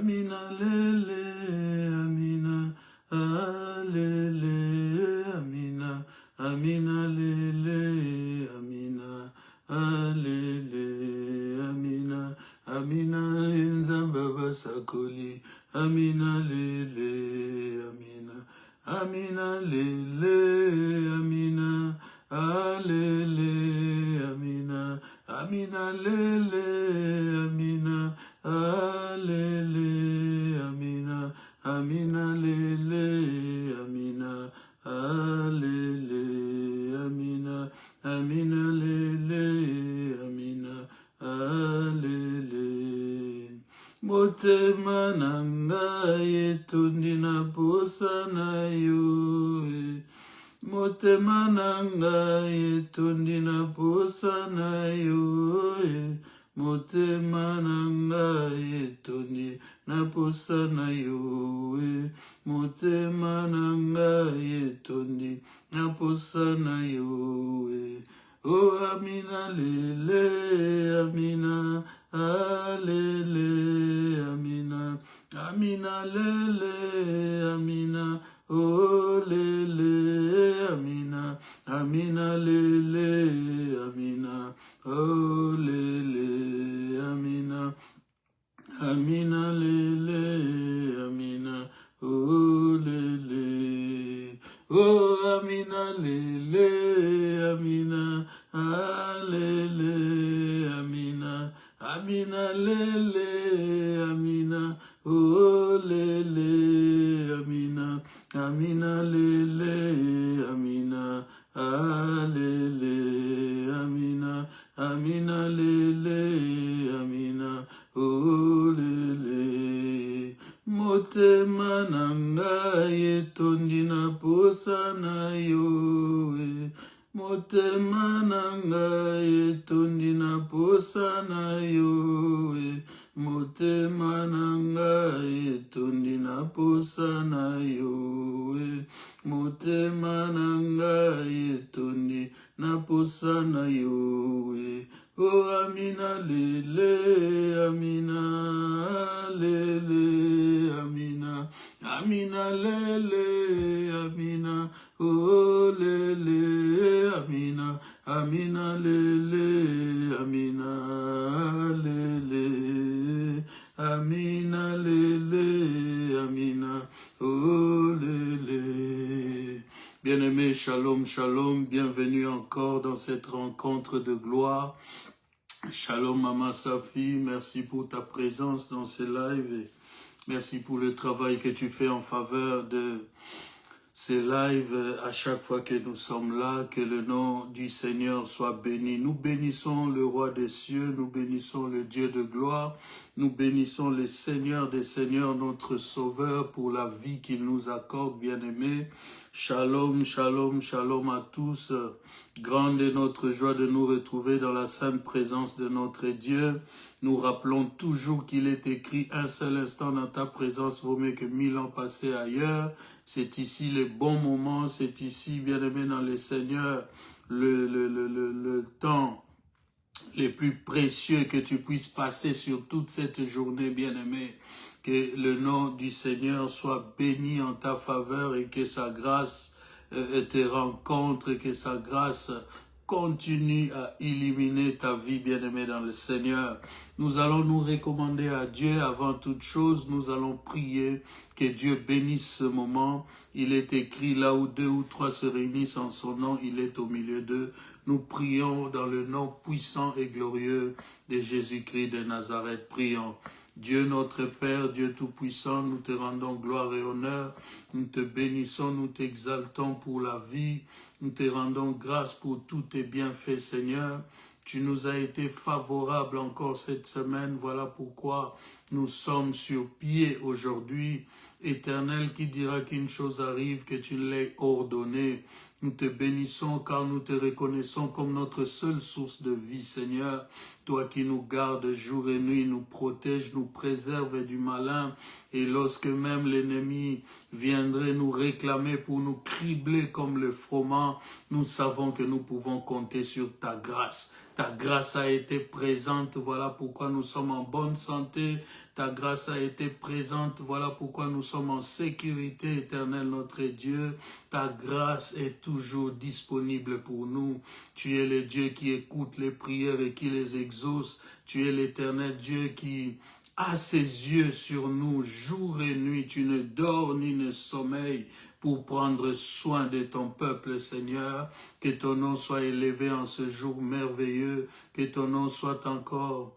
Amina lele, Amina, alele, Amina, Amina lele, Amina, alele, Amina, Amina enzamba basakoli, Amina lele, Amina, Amina lele, Amina, alele, Amina, Amina lele, Amina, alele, Amina, Amina lele, Amina, alele, Amina, Amina lele, Amina, alele. Motema nanga yetundi na posa na yo. Motema nanga yetundi na posa na yo. Motema nanga yetundi na posa na yo. Motema nanga yetundi na posa na yo. Oh Amina lele, Amina, alele, Amina, Amina lele, Amina, oh lele, Amina, Amina lele, Amina, oh lele, Amina, Amina lele, Amina, oh lele, oh Amina lele, Amina, alele, Amina, Amina lele, Amina, oh lele, Amina, Amina lele, Amina, alele, Amina, Amina lele, Amina, oh lele. Motema nanga yetondi na posa na yo. Motema nanga yetondi na posa na yo. Motema nanga yetondi na posa na yo. Motema nanga yetondi na posa na yo. Oh Amina lele, Amina lele, Amina, Amina lele, Amina, oh lele, Amina, Amina lele, Amina lele, Amina lele, Amina, oh lele. Bien-aimés, shalom, shalom, bienvenue encore dans cette rencontre de gloire. Shalom Maman Safi, merci pour ta présence dans ce live et merci pour le travail que tu fais en faveur de ces lives à chaque fois que nous sommes là, que le nom du Seigneur soit béni. Nous bénissons le Roi des cieux, nous bénissons le Dieu de gloire, nous bénissons le Seigneur des Seigneurs, notre Sauveur, pour la vie qu'il nous accorde, bien-aimés. Shalom, shalom, shalom à tous. Grande est notre joie de nous retrouver dans la sainte présence de notre Dieu. Nous rappelons toujours qu'il est écrit un seul instant dans ta présence vaut mieux que 1000 ans passés ailleurs. C'est ici les bons moments, c'est ici, bien-aimé dans le Seigneur, le temps les plus précieux que tu puisses passer sur toute cette journée, bien-aimé. Que le nom du Seigneur soit béni en ta faveur et que sa grâce te rencontre, que sa grâce continue à illuminer ta vie, bien-aimée dans le Seigneur. Nous allons nous recommander à Dieu avant toute chose. Nous allons prier que Dieu bénisse ce moment. Il est écrit là où 2 ou 3 se réunissent en son nom, il est au milieu d'eux. Nous prions dans le nom puissant et glorieux de Jésus-Christ de Nazareth. Prions. Dieu notre Père, Dieu Tout-Puissant, nous te rendons gloire et honneur, nous te bénissons, nous t'exaltons pour la vie, nous te rendons grâce pour tous tes bienfaits, Seigneur. Tu nous as été favorable encore cette semaine, voilà pourquoi nous sommes sur pied aujourd'hui. Éternel, qui dira qu'une chose arrive, que tu l'aies ordonnée. Nous te bénissons car nous te reconnaissons comme notre seule source de vie, Seigneur. Toi qui nous gardes jour et nuit, nous protèges, nous préserves du malin. Et lorsque même l'ennemi viendrait nous réclamer pour nous cribler comme le froment, nous savons que nous pouvons compter sur ta grâce. Ta grâce a été présente, voilà pourquoi nous sommes en bonne santé. Ta grâce a été présente, voilà pourquoi nous sommes en sécurité, Éternel notre Dieu. Ta grâce est toujours disponible pour nous. Tu es le Dieu qui écoute les prières et qui les exauce. Tu es l'Éternel Dieu qui a ses yeux sur nous jour et nuit. Tu ne dors ni ne sommeilles pour prendre soin de ton peuple, Seigneur. Que ton nom soit élevé en ce jour merveilleux. Que ton nom soit encore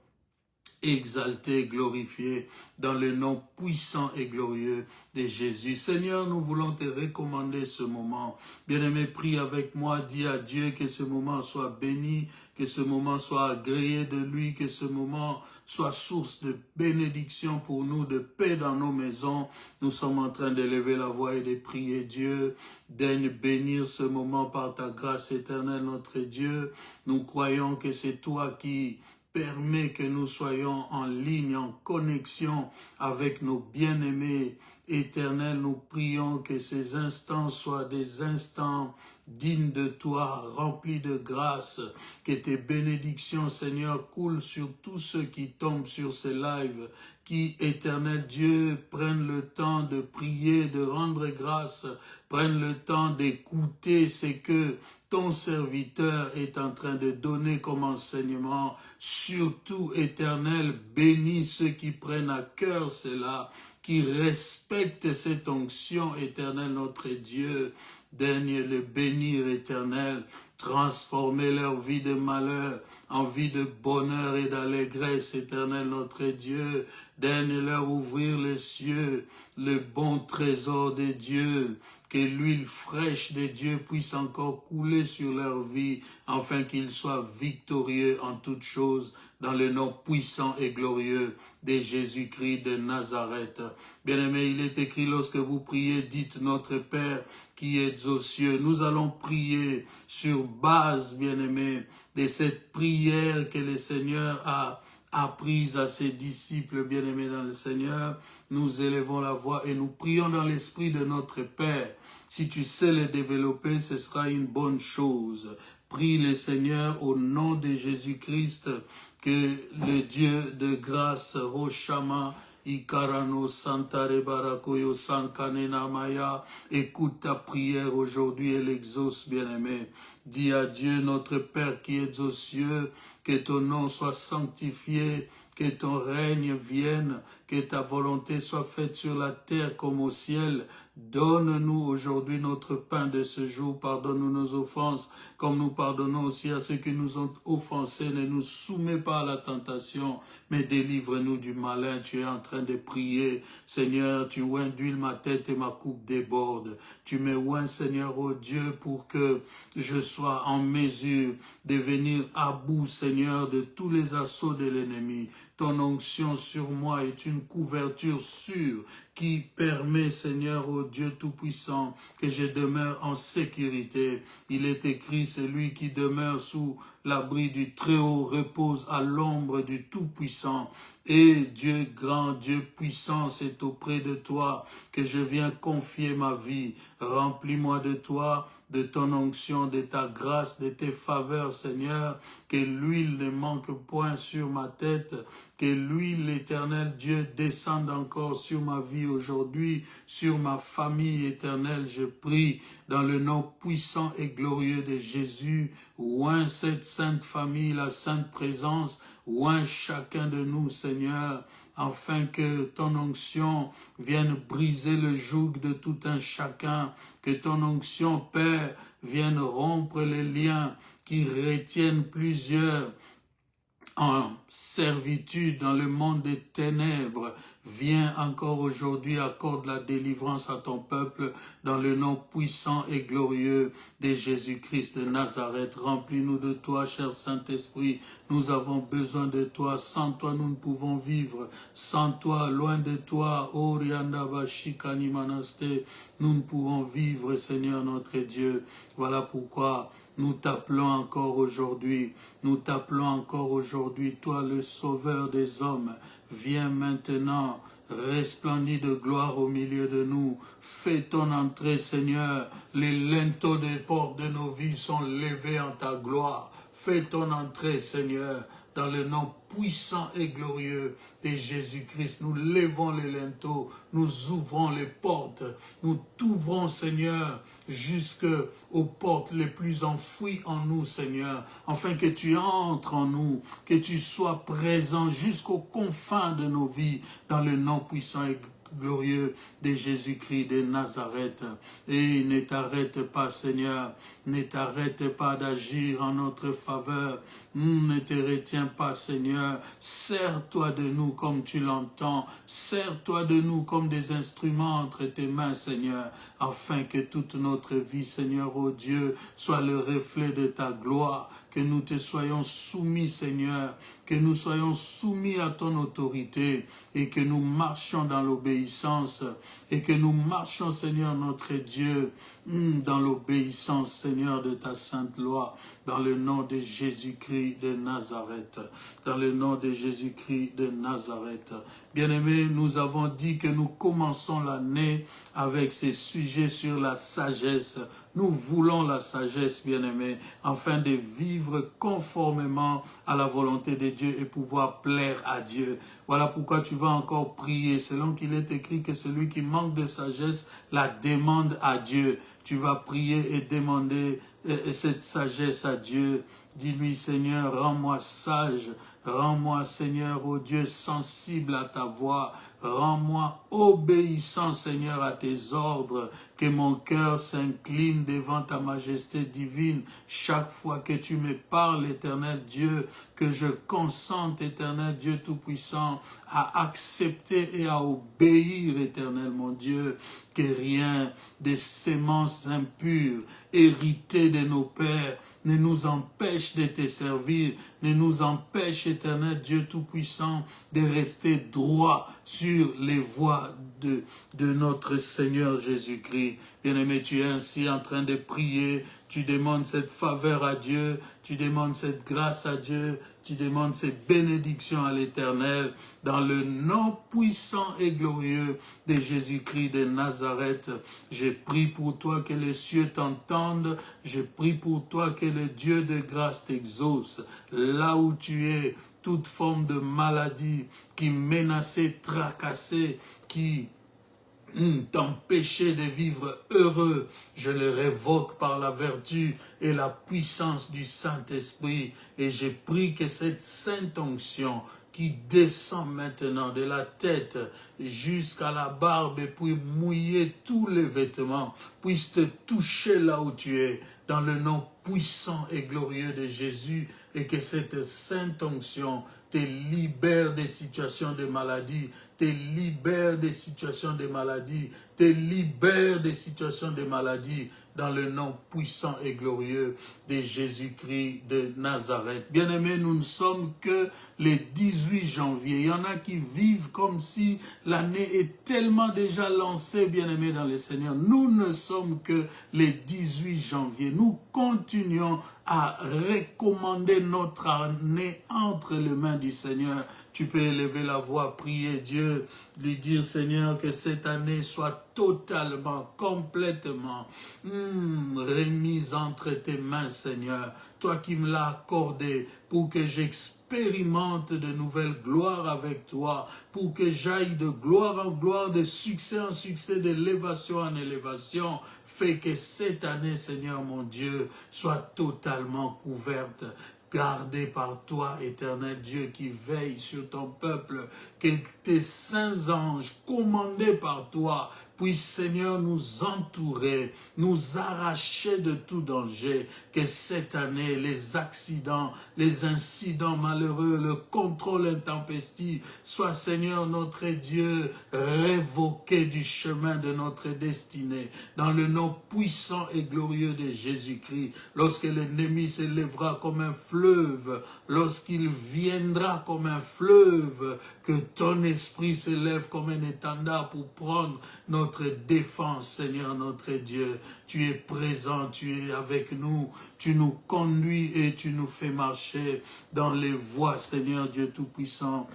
exalté, glorifié dans le nom puissant et glorieux de Jésus. Seigneur, nous voulons te recommander ce moment. Bien-aimé, prie avec moi, dis à Dieu que ce moment soit béni, que ce moment soit agréé de lui, que ce moment soit source de bénédiction pour nous, de paix dans nos maisons. Nous sommes en train d'élever la voix et de prier Dieu. Daigne bénir ce moment par ta grâce éternelle, notre Dieu. Nous croyons que c'est toi qui permet que nous soyons en ligne, en connexion avec nos bien-aimés éternels. Nous prions que ces instants soient des instants dignes de toi, remplis de grâce. Que tes bénédictions, Seigneur, coulent sur tous ceux qui tombent sur ces lives. Qui, éternel Dieu, prennent le temps de prier, de rendre grâce, prennent le temps d'écouter ce que ton serviteur est en train de donner comme enseignement. Surtout, Éternel, bénis ceux qui prennent à cœur cela, qui respectent cette onction, Éternel, notre Dieu. Daigne le bénir, Éternel, transformer leur vie de malheur en vie de bonheur et d'allégresse, Éternel, notre Dieu. Daigne leur ouvrir les cieux, le bon trésor de Dieu. Que l'huile fraîche de Dieu puisse encore couler sur leur vie, afin qu'ils soient victorieux en toutes choses, dans le nom puissant et glorieux de Jésus-Christ de Nazareth. Bien-aimés, il est écrit, lorsque vous priez, dites notre Père qui êtes aux cieux. Nous allons prier sur base, bien-aimés, de cette prière que le Seigneur a apprise à ses disciples bien-aimés dans le Seigneur. Nous élevons la voix et nous prions dans l'esprit de notre Père. Si tu sais le développer, ce sera une bonne chose. Prie le Seigneur au nom de Jésus-Christ, que le Dieu de grâce, Roshama, Ikarano Santare Barakoyo Sankanena Maya, écoute ta prière aujourd'hui et l'exauce, bien-aimé. Dis à Dieu, notre Père qui es aux cieux, que ton nom soit sanctifié, que ton règne vienne, que ta volonté soit faite sur la terre comme au ciel. Donne-nous aujourd'hui notre pain de ce jour, pardonne-nous nos offenses, comme nous pardonnons aussi à ceux qui nous ont offensés. Ne nous soumets pas à la tentation, mais délivre-nous du malin. Tu es en train de prier. Seigneur, tu oins d'huile ma tête et ma coupe déborde. Tu me oins, Seigneur, oh Dieu, pour que je sois en mesure de venir à bout, Seigneur, de tous les assauts de l'ennemi. Ton onction sur moi est une couverture sûre qui permet, Seigneur, ô Dieu Tout-Puissant, que je demeure en sécurité. Il est écrit, celui qui demeure sous l'abri du Très-Haut repose à l'ombre du Tout-Puissant. Et Dieu grand, Dieu puissant, c'est auprès de toi que je viens confier ma vie. Remplis-moi de toi, de ton onction, de ta grâce, de tes faveurs, Seigneur, que l'huile ne manque point sur ma tête, que l'huile, l'Éternel Dieu, descende encore sur ma vie aujourd'hui, sur ma famille éternelle. Je prie dans le nom puissant et glorieux de Jésus. Oins cette sainte famille, la sainte présence, oins chacun de nous, Seigneur, afin que ton onction vienne briser le joug de tout un chacun, que ton onction, Père, vienne rompre les liens qui retiennent plusieurs en servitude dans le monde des ténèbres, viens encore aujourd'hui, accorde la délivrance à ton peuple dans le nom puissant et glorieux de Jésus-Christ de Nazareth. Remplis-nous de toi, cher Saint-Esprit. Nous avons besoin de toi. Sans toi, nous ne pouvons vivre. Sans toi, loin de toi, Orianda Shikani Manaste, nous ne pouvons vivre, Seigneur notre Dieu. Voilà pourquoi nous t'appelons encore aujourd'hui. Nous t'appelons encore aujourd'hui, toi le sauveur des hommes. Viens maintenant, resplendis de gloire au milieu de nous. Fais ton entrée, Seigneur. Les linteaux des portes de nos vies sont levés en ta gloire. Fais ton entrée, Seigneur, dans le nom puissant et glorieux de Jésus-Christ. Nous levons les linteaux, nous ouvrons les portes, nous t'ouvrons, Seigneur, jusqu'aux portes les plus enfouies en nous, Seigneur, afin que tu entres en nous, que tu sois présent jusqu'aux confins de nos vies, dans le nom puissant et glorieux de Jésus-Christ de Nazareth. Et ne t'arrête pas, Seigneur, ne t'arrête pas d'agir en notre faveur, ne te retiens pas, Seigneur. Sers-toi de nous comme tu l'entends, sers-toi de nous comme des instruments entre tes mains, Seigneur, afin que toute notre vie, Seigneur, ô Dieu, soit le reflet de ta gloire, que nous te soyons soumis, Seigneur, que nous soyons soumis à ton autorité et que nous marchions dans l'obéissance et que nous marchions, Seigneur, notre Dieu, dans l'obéissance, Seigneur, de ta sainte loi, dans le nom de Jésus-Christ de Nazareth, dans le nom de Jésus-Christ de Nazareth. Bien-aimés, nous avons dit que nous commençons l'année avec ces sujets sur la sagesse. Nous voulons la sagesse, bien-aimés, afin de vivre conformément à la volonté de Dieu et pouvoir plaire à Dieu. Voilà pourquoi tu vas encore prier, selon qu'il est écrit que celui qui manque de sagesse la demande à Dieu. Tu vas prier et demander cette sagesse à Dieu. Dis-lui, Seigneur, rends-moi sage. Rends-moi, Seigneur, ô Dieu, sensible à ta voix. Rends-moi obéissant, Seigneur, à tes ordres. Que mon cœur s'incline devant ta majesté divine. Chaque fois que tu me parles, éternel Dieu, que je consente, éternel Dieu Tout-Puissant, à accepter et à obéir, éternel mon Dieu. Que rien des semences impures, héritées de nos pères, ne nous empêche de te servir, ne nous empêche, éternel Dieu Tout-Puissant, de rester droit sur les voies de notre Seigneur Jésus-Christ. Bien-aimé, tu es ainsi en train de prier, tu demandes cette faveur à Dieu, tu demandes cette grâce à Dieu, tu demandes ces bénédictions à l'Éternel, dans le nom puissant et glorieux de Jésus-Christ de Nazareth. Je prie pour toi que les cieux t'entendent, je prie pour toi que le Dieu de grâce t'exauce, là où tu es, toute forme de maladie qui menaçait, tracassait, qui t'empêcher de vivre heureux, je le révoque par la vertu et la puissance du Saint-Esprit. Et je prie que cette sainte onction qui descend maintenant de la tête jusqu'à la barbe et puis mouiller tous les vêtements, puisse te toucher là où tu es, dans le nom puissant et glorieux de Jésus, et que cette sainte onction te libère des situations de maladie, te libère des situations de maladie, te libère des situations de maladie, dans le nom puissant et glorieux de Jésus-Christ de Nazareth. Bien-aimés, nous ne sommes que le 18 janvier. Il y en a qui vivent comme si l'année est tellement déjà lancée, bien-aimés dans le Seigneur. Nous ne sommes que le 18 janvier. Nous continuons à recommander notre année entre les mains du Seigneur. Tu peux élever la voix, prier Dieu, lui dire, Seigneur, que cette année soit totalement, complètement remise entre tes mains, Seigneur. Toi qui me l'as accordé pour que j'expérimente de nouvelles gloires avec toi, pour que j'aille de gloire en gloire, de succès en succès, d'élévation en élévation. Fais que cette année, Seigneur mon Dieu, soit totalement couverte, gardé par toi, éternel Dieu, qui veille sur ton peuple, que tes saints anges, commandés par toi, puisse, Seigneur, nous entourer, nous arracher de tout danger, que cette année, les accidents, les incidents malheureux, le contrôle intempestif, soit, Seigneur, notre Dieu, révoqué du chemin de notre destinée, dans le nom puissant et glorieux de Jésus-Christ, lorsque l'ennemi s'élèvera comme un fleuve, lorsqu'il viendra comme un fleuve, que ton esprit s'élève comme un étendard pour prendre notre défense, Seigneur, notre Dieu. Tu es présent, tu es avec nous, tu nous conduis et tu nous fais marcher dans les voies, Seigneur Dieu Tout-Puissant,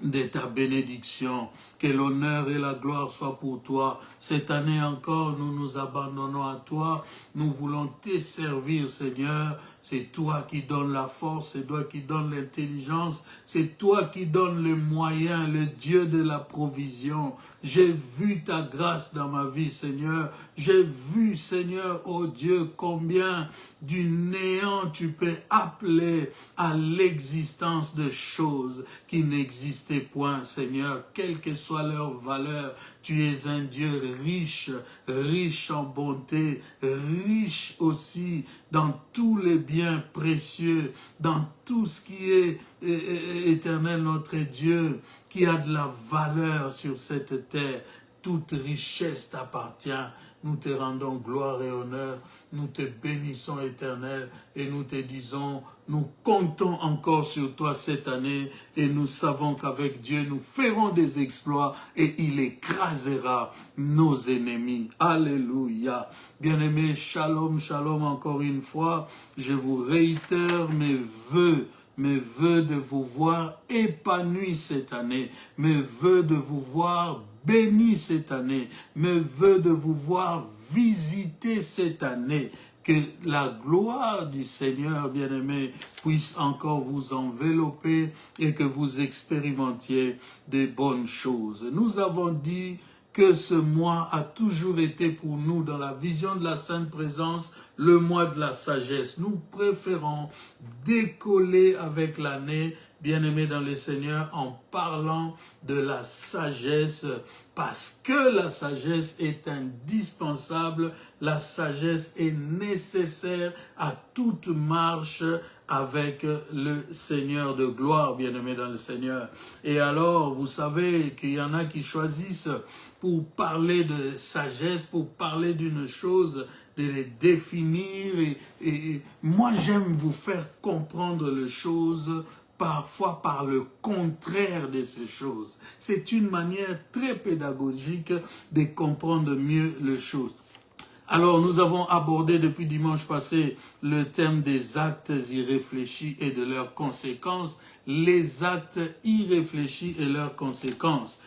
de ta bénédiction. Que l'honneur et la gloire soient pour toi. Cette année encore, nous nous abandonnons à toi. Nous voulons te servir, Seigneur. C'est toi qui donnes la force, c'est toi qui donnes l'intelligence, c'est toi qui donnes les moyens, le Dieu de la provision. J'ai vu ta grâce dans ma vie, Seigneur. J'ai vu, Seigneur, oh Dieu, combien du néant tu peux appeler à l'existence de choses qui n'existaient point, Seigneur, quelle que soit leur valeur. Tu es un Dieu riche, riche en bonté, riche aussi dans tous les biens précieux, dans tout ce qui est éternel, notre Dieu, qui a de la valeur sur cette terre. Toute richesse t'appartient. Nous te rendons gloire et honneur. Nous te bénissons, Éternel, et nous te disons, nous comptons encore sur toi cette année, et nous savons qu'avec Dieu, nous ferons des exploits, et il écrasera nos ennemis. Alléluia. Bien-aimés, shalom, shalom encore une fois. Je vous réitère mes vœux de vous voir épanouis cette année, mes vœux de vous voir bénis cette année, mes vœux de vous voir visiter cette année, que la gloire du Seigneur bien-aimé puisse encore vous envelopper et que vous expérimentiez des bonnes choses. Nous avons dit que ce mois a toujours été pour nous, dans la vision de la Sainte Présence, le mois de la sagesse. Nous préférons décoller avec l'année, bien-aimés dans le Seigneur, en parlant de la sagesse, parce que la sagesse est indispensable, la sagesse est nécessaire à toute marche avec le Seigneur de gloire, bien-aimés dans le Seigneur. Et alors, vous savez qu'il y en a qui choisissent pour parler de sagesse, pour parler d'une chose, de les définir. Et moi, j'aime vous faire comprendre les choses parfois par le contraire de ces choses. C'est une manière très pédagogique de comprendre mieux les choses. Alors, nous avons abordé depuis dimanche passé le thème des actes irréfléchis et de leurs conséquences. Les actes irréfléchis et leurs conséquences.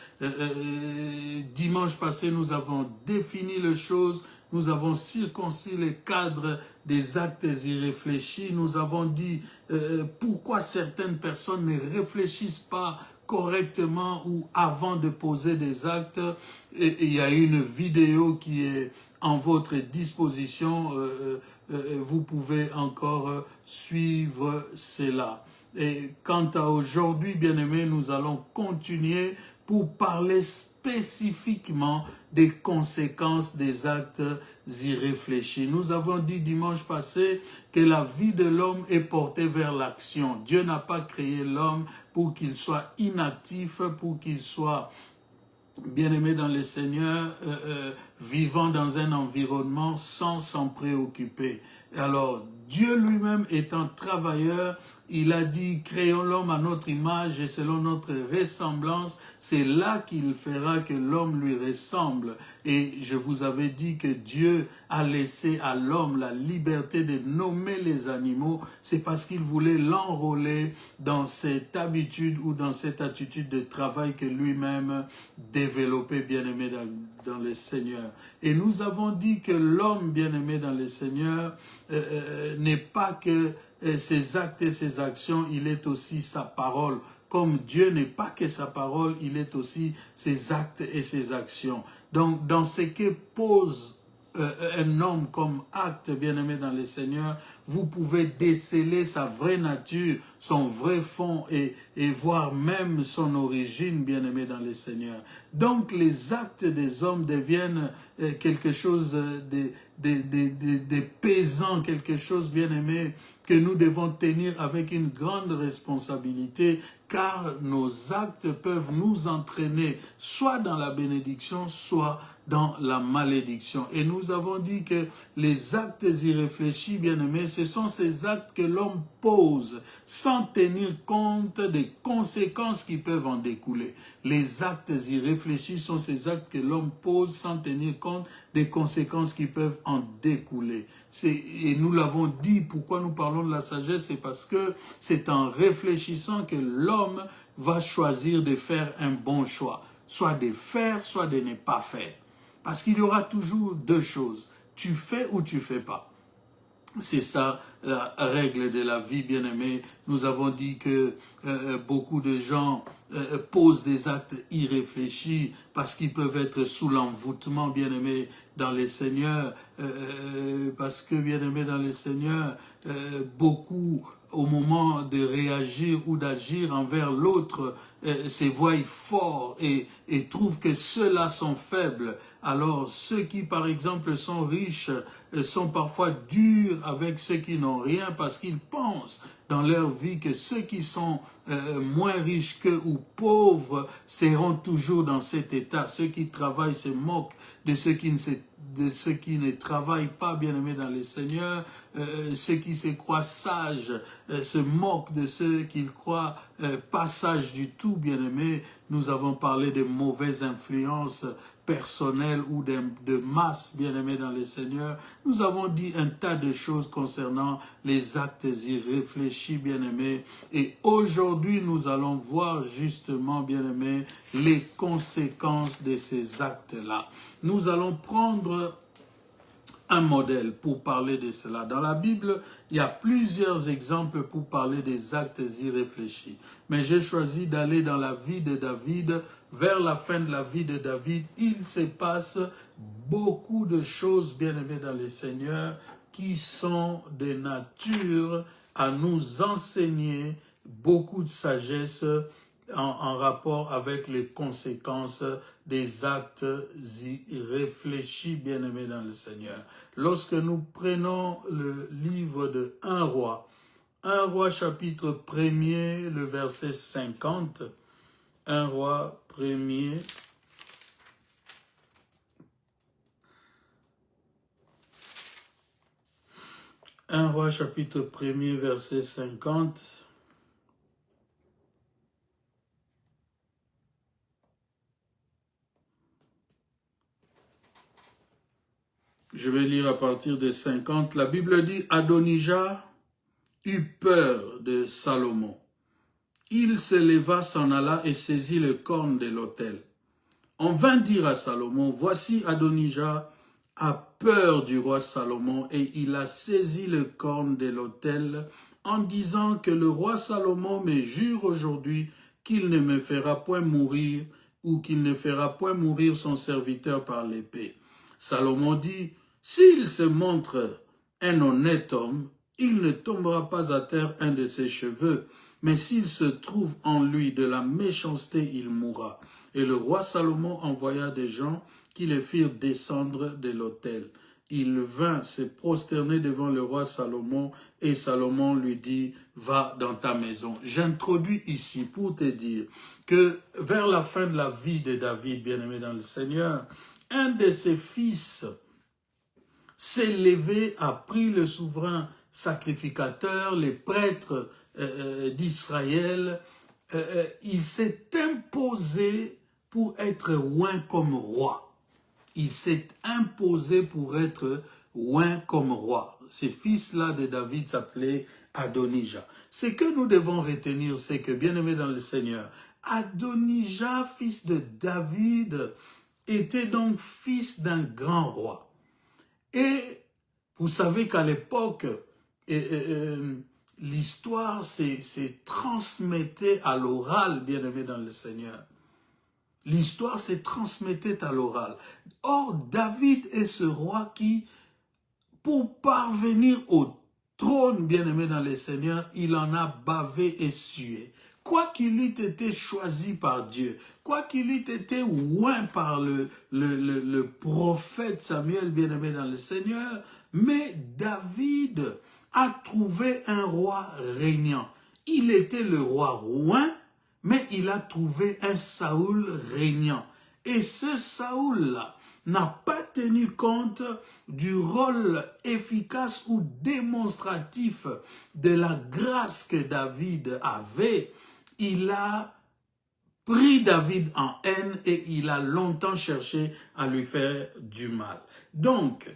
Dimanche passé, nous avons défini les choses, nous avons circoncis les cadres des actes irréfléchis. Nous avons dit pourquoi certaines personnes ne réfléchissent pas correctement ou avant de poser des actes. Et il y a une vidéo qui est en votre disposition, vous pouvez encore suivre cela. Et quant à aujourd'hui, bien-aimés, nous allons continuer pour parler spécifiquement des conséquences des actes irréfléchis. Nous avons dit dimanche passé que la vie de l'homme est portée vers l'action. Dieu n'a pas créé l'homme pour qu'il soit inactif, pour qu'il soit bien-aimé dans le Seigneur, vivant dans un environnement sans s'en préoccuper. Alors, Dieu lui-même étant travailleur, il a dit, créons l'homme à notre image et selon notre ressemblance, c'est là qu'il fera que l'homme lui ressemble. Et je vous avais dit que Dieu a laissé à l'homme la liberté de nommer les animaux, c'est parce qu'il voulait l'enrôler dans cette habitude ou dans cette attitude de travail que lui-même développait, bien-aimé dans le Seigneur. Et nous avons dit que l'homme bien-aimé dans le Seigneur n'est pas que ses actes et ses actions, il est aussi sa parole. Comme Dieu n'est pas que sa parole, il est aussi ses actes et ses actions. Donc, dans ce que pose un homme comme acte, bien-aimé dans le Seigneur, vous pouvez déceler sa vraie nature, son vrai fond et voir même son origine, bien-aimé dans le Seigneur. Donc les actes des hommes deviennent quelque chose de pesant, quelque chose, bien-aimé, que nous devons tenir avec une grande responsabilité, car nos actes peuvent nous entraîner soit dans la bénédiction, soit dans la malédiction. Et nous avons dit que les actes irréfléchis, bien-aimés, ce sont ces actes que l'homme pose sans tenir compte des conséquences qui peuvent en découler. Les actes irréfléchis sont ces actes que l'homme pose sans tenir compte des conséquences qui peuvent en découler. Et nous l'avons dit, pourquoi nous parlons de la sagesse, c'est parce que c'est en réfléchissant que l'homme va choisir de faire un bon choix. Soit de faire, soit de ne pas faire. Parce qu'il y aura toujours deux choses. Tu fais ou tu fais pas. C'est ça la règle de la vie, bien-aimée. Nous avons dit que beaucoup de gens posent des actes irréfléchis parce qu'ils peuvent être sous l'envoûtement, bien-aimé, dans les Seigneurs. Parce que, bien-aimé, dans les Seigneurs, beaucoup, au moment de réagir ou d'agir envers l'autre, se voient forts et trouvent que ceux-là sont faibles. Alors, ceux qui, par exemple, sont riches, sont parfois durs avec ceux qui n'ont rien parce qu'ils pensent dans leur vie que ceux qui sont moins riches qu'eux ou pauvres seront toujours dans cet état. Ceux qui travaillent se moquent de ceux qui ne travaillent pas, bien-aimés dans le Seigneur. Ceux qui se croient sages se moquent de ceux qu'ils croient pas sages du tout, bien-aimés. Nous avons parlé de mauvaises influences personnel ou de masse, bien-aimés dans le Seigneur. Nous avons dit un tas de choses concernant les actes irréfléchis, bien-aimés. Et aujourd'hui, nous allons voir justement, bien-aimés, les conséquences de ces actes-là. Nous allons prendre un modèle pour parler de cela. Dans la Bible, il y a plusieurs exemples pour parler des actes irréfléchis. Mais j'ai choisi d'aller dans la vie de David. Vers la fin de la vie de David, il se passe beaucoup de choses, bien-aimées dans le Seigneur, qui sont de nature à nous enseigner beaucoup de sagesse en rapport avec les conséquences des actes irréfléchis, bien-aimés dans le Seigneur. Lorsque nous prenons le livre de 1 Roi chapitre 1er, le verset 50, 1 Roi 1er, Un Roi chapitre 1er, verset 50. Je vais lire à partir de 50. La Bible dit, Adonijah eut peur de Salomon. Il se leva, s'en alla et saisit le corne de l'autel. On vint dire à Salomon, voici Adonijah a peur du roi Salomon et il a saisi le corne de l'autel en disant que le roi Salomon me jure aujourd'hui qu'il ne me fera point mourir ou qu'il ne fera point mourir son serviteur par l'épée. Salomon dit, s'il se montre un honnête homme, il ne tombera pas à terre un de ses cheveux, mais s'il se trouve en lui de la méchanceté, il mourra. Et le roi Salomon envoya des gens qui le firent descendre de l'autel. Il vint se prosterner devant le roi Salomon et Salomon lui dit, va dans ta maison. J'introduis ici pour te dire que vers la fin de la vie de David, bien-aimé dans le Seigneur, un de ses fils s'est levé, a pris le souverain sacrificateur, les prêtres d'Israël, il s'est imposé pour être oint comme roi. Il s'est imposé pour être oint comme roi. Ce fils-là de David s'appelait Adonijah. Ce que nous devons retenir, c'est que, bien-aimé dans le Seigneur, Adonijah, fils de David, était donc fils d'un grand roi. Et vous savez qu'à l'époque, l'histoire s'est transmettée à l'oral, bien-aimé dans le Seigneur. L'histoire se transmettait à l'oral. Or, David est ce roi qui, pour parvenir au trône, bien-aimé dans le Seigneur, il en a bavé et sué. Quoi qu'il eût été choisi par Dieu, quoi qu'il eût été oint par le prophète Samuel, bien-aimé dans le Seigneur, mais David a trouvé un roi régnant. Il était le roi oint, mais il a trouvé un Saoul régnant. Et ce Saoul-là n'a pas tenu compte du rôle efficace ou démonstratif de la grâce que David avait. Il a pris David en haine et il a longtemps cherché à lui faire du mal. Donc,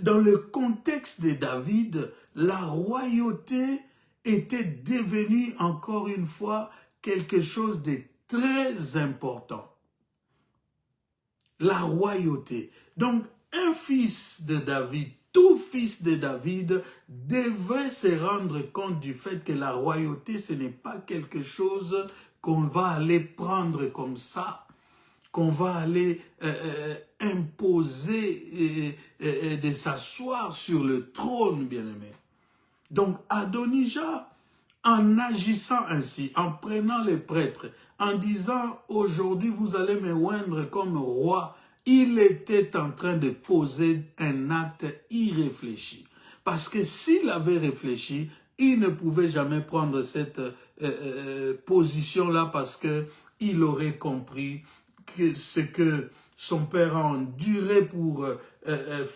dans le contexte de David, la royauté était devenue encore une fois quelque chose de très important. La royauté. Donc, un fils de David, tout fils de David devait se rendre compte du fait que la royauté, ce n'est pas quelque chose qu'on va aller prendre comme ça, qu'on va aller imposer de s'asseoir sur le trône, bien-aimé. Donc, Adonijah, en agissant ainsi, en prenant les prêtres, en disant « Aujourd'hui, vous allez me oindre comme roi », il était en train de poser un acte irréfléchi. Parce que s'il avait réfléchi, il ne pouvait jamais prendre cette position-là parce qu'il aurait compris que ce que son père a enduré pour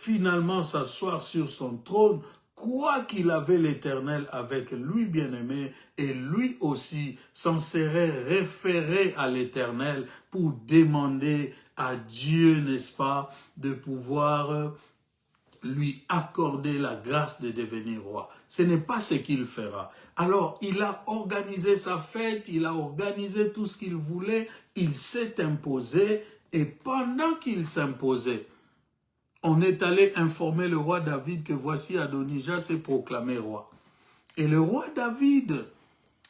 finalement s'asseoir sur son trône, quoi qu'il avait l'Éternel avec lui, bien-aimé, et lui aussi s'en serait référé à l'Éternel pour demander à Dieu, n'est-ce pas, de pouvoir lui accorder la grâce de devenir roi. Ce n'est pas ce qu'il fera. Alors, il a organisé sa fête, il a organisé tout ce qu'il voulait, il s'est imposé, et pendant qu'il s'imposait, on est allé informer le roi David que voici Adonijah s'est proclamé roi. Et le roi David,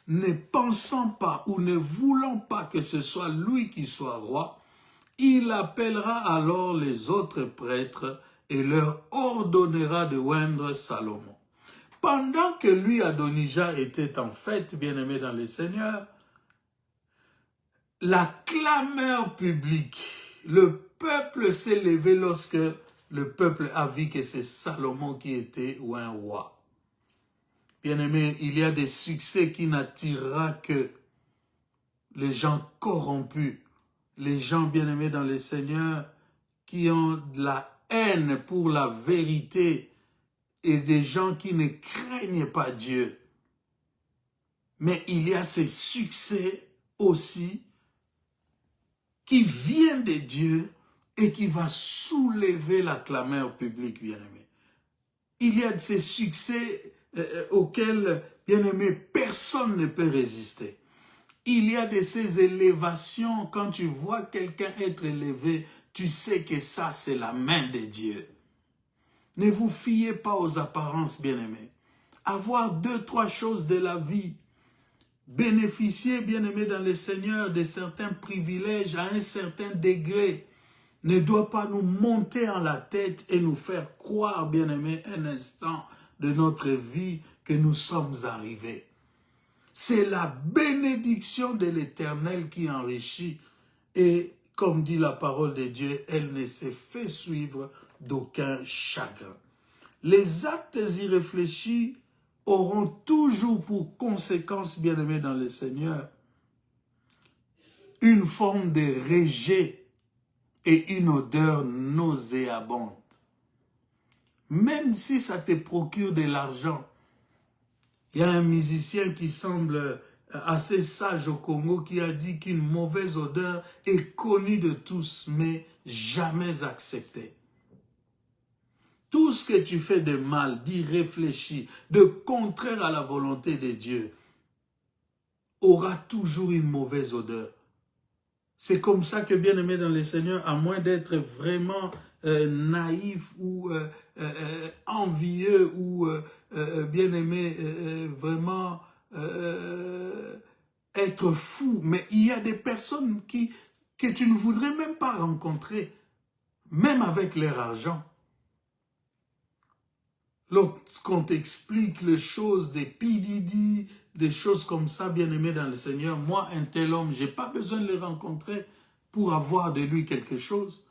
ne pensant pas ou ne voulant pas que ce soit lui qui soit roi, il appellera alors les autres prêtres et leur ordonnera de oindre Salomon. Pendant que lui, Adonijah, était en fête, bien-aimé dans le Seigneur, la clameur publique, le peuple s'est levé lorsque le peuple a vu que c'est Salomon qui était ou un roi. Bien-aimé, il y a des succès qui n'attirera que les gens corrompus, les gens bien-aimés dans le Seigneur qui ont de la haine pour la vérité et des gens qui ne craignent pas Dieu. Mais il y a ces succès aussi qui viennent de Dieu et qui va soulever la clameur publique, bien-aimé. Il y a ces succès auxquels, bien-aimé, personne ne peut résister. Il y a de ces élévations, quand tu vois quelqu'un être élevé, tu sais que ça, c'est la main de Dieu. Ne vous fiez pas aux apparences, bien-aimés. Avoir 2, 3 choses de la vie, bénéficier, bien-aimés dans le Seigneur, de certains privilèges à un certain degré, ne doit pas nous monter en la tête et nous faire croire, bien-aimés, un instant de notre vie que nous sommes arrivés. C'est la bénédiction de l'Éternel qui enrichit. Et comme dit la parole de Dieu, elle ne s'est fait suivre d'aucun chagrin. Les actes irréfléchis auront toujours pour conséquence, bien-aimés dans le Seigneur, une forme de rejet et une odeur nauséabonde. Même si ça te procure de l'argent. Il y a un musicien qui semble assez sage au Congo qui a dit qu'une mauvaise odeur est connue de tous, mais jamais acceptée. Tout ce que tu fais de mal, d'irréfléchi, de contraire à la volonté de Dieu, aura toujours une mauvaise odeur. C'est comme ça que, bien-aimé dans le Seigneur, à moins d'être vraiment naïf ou envieux ou bien-aimé vraiment être fou, mais il y a des personnes que tu ne voudrais même pas rencontrer, même avec leur argent. Lorsqu'on t'explique les choses des PDD, des choses comme ça, bien-aimé dans le Seigneur, moi, un tel homme, je n'ai pas besoin de le rencontrer pour avoir de lui quelque chose.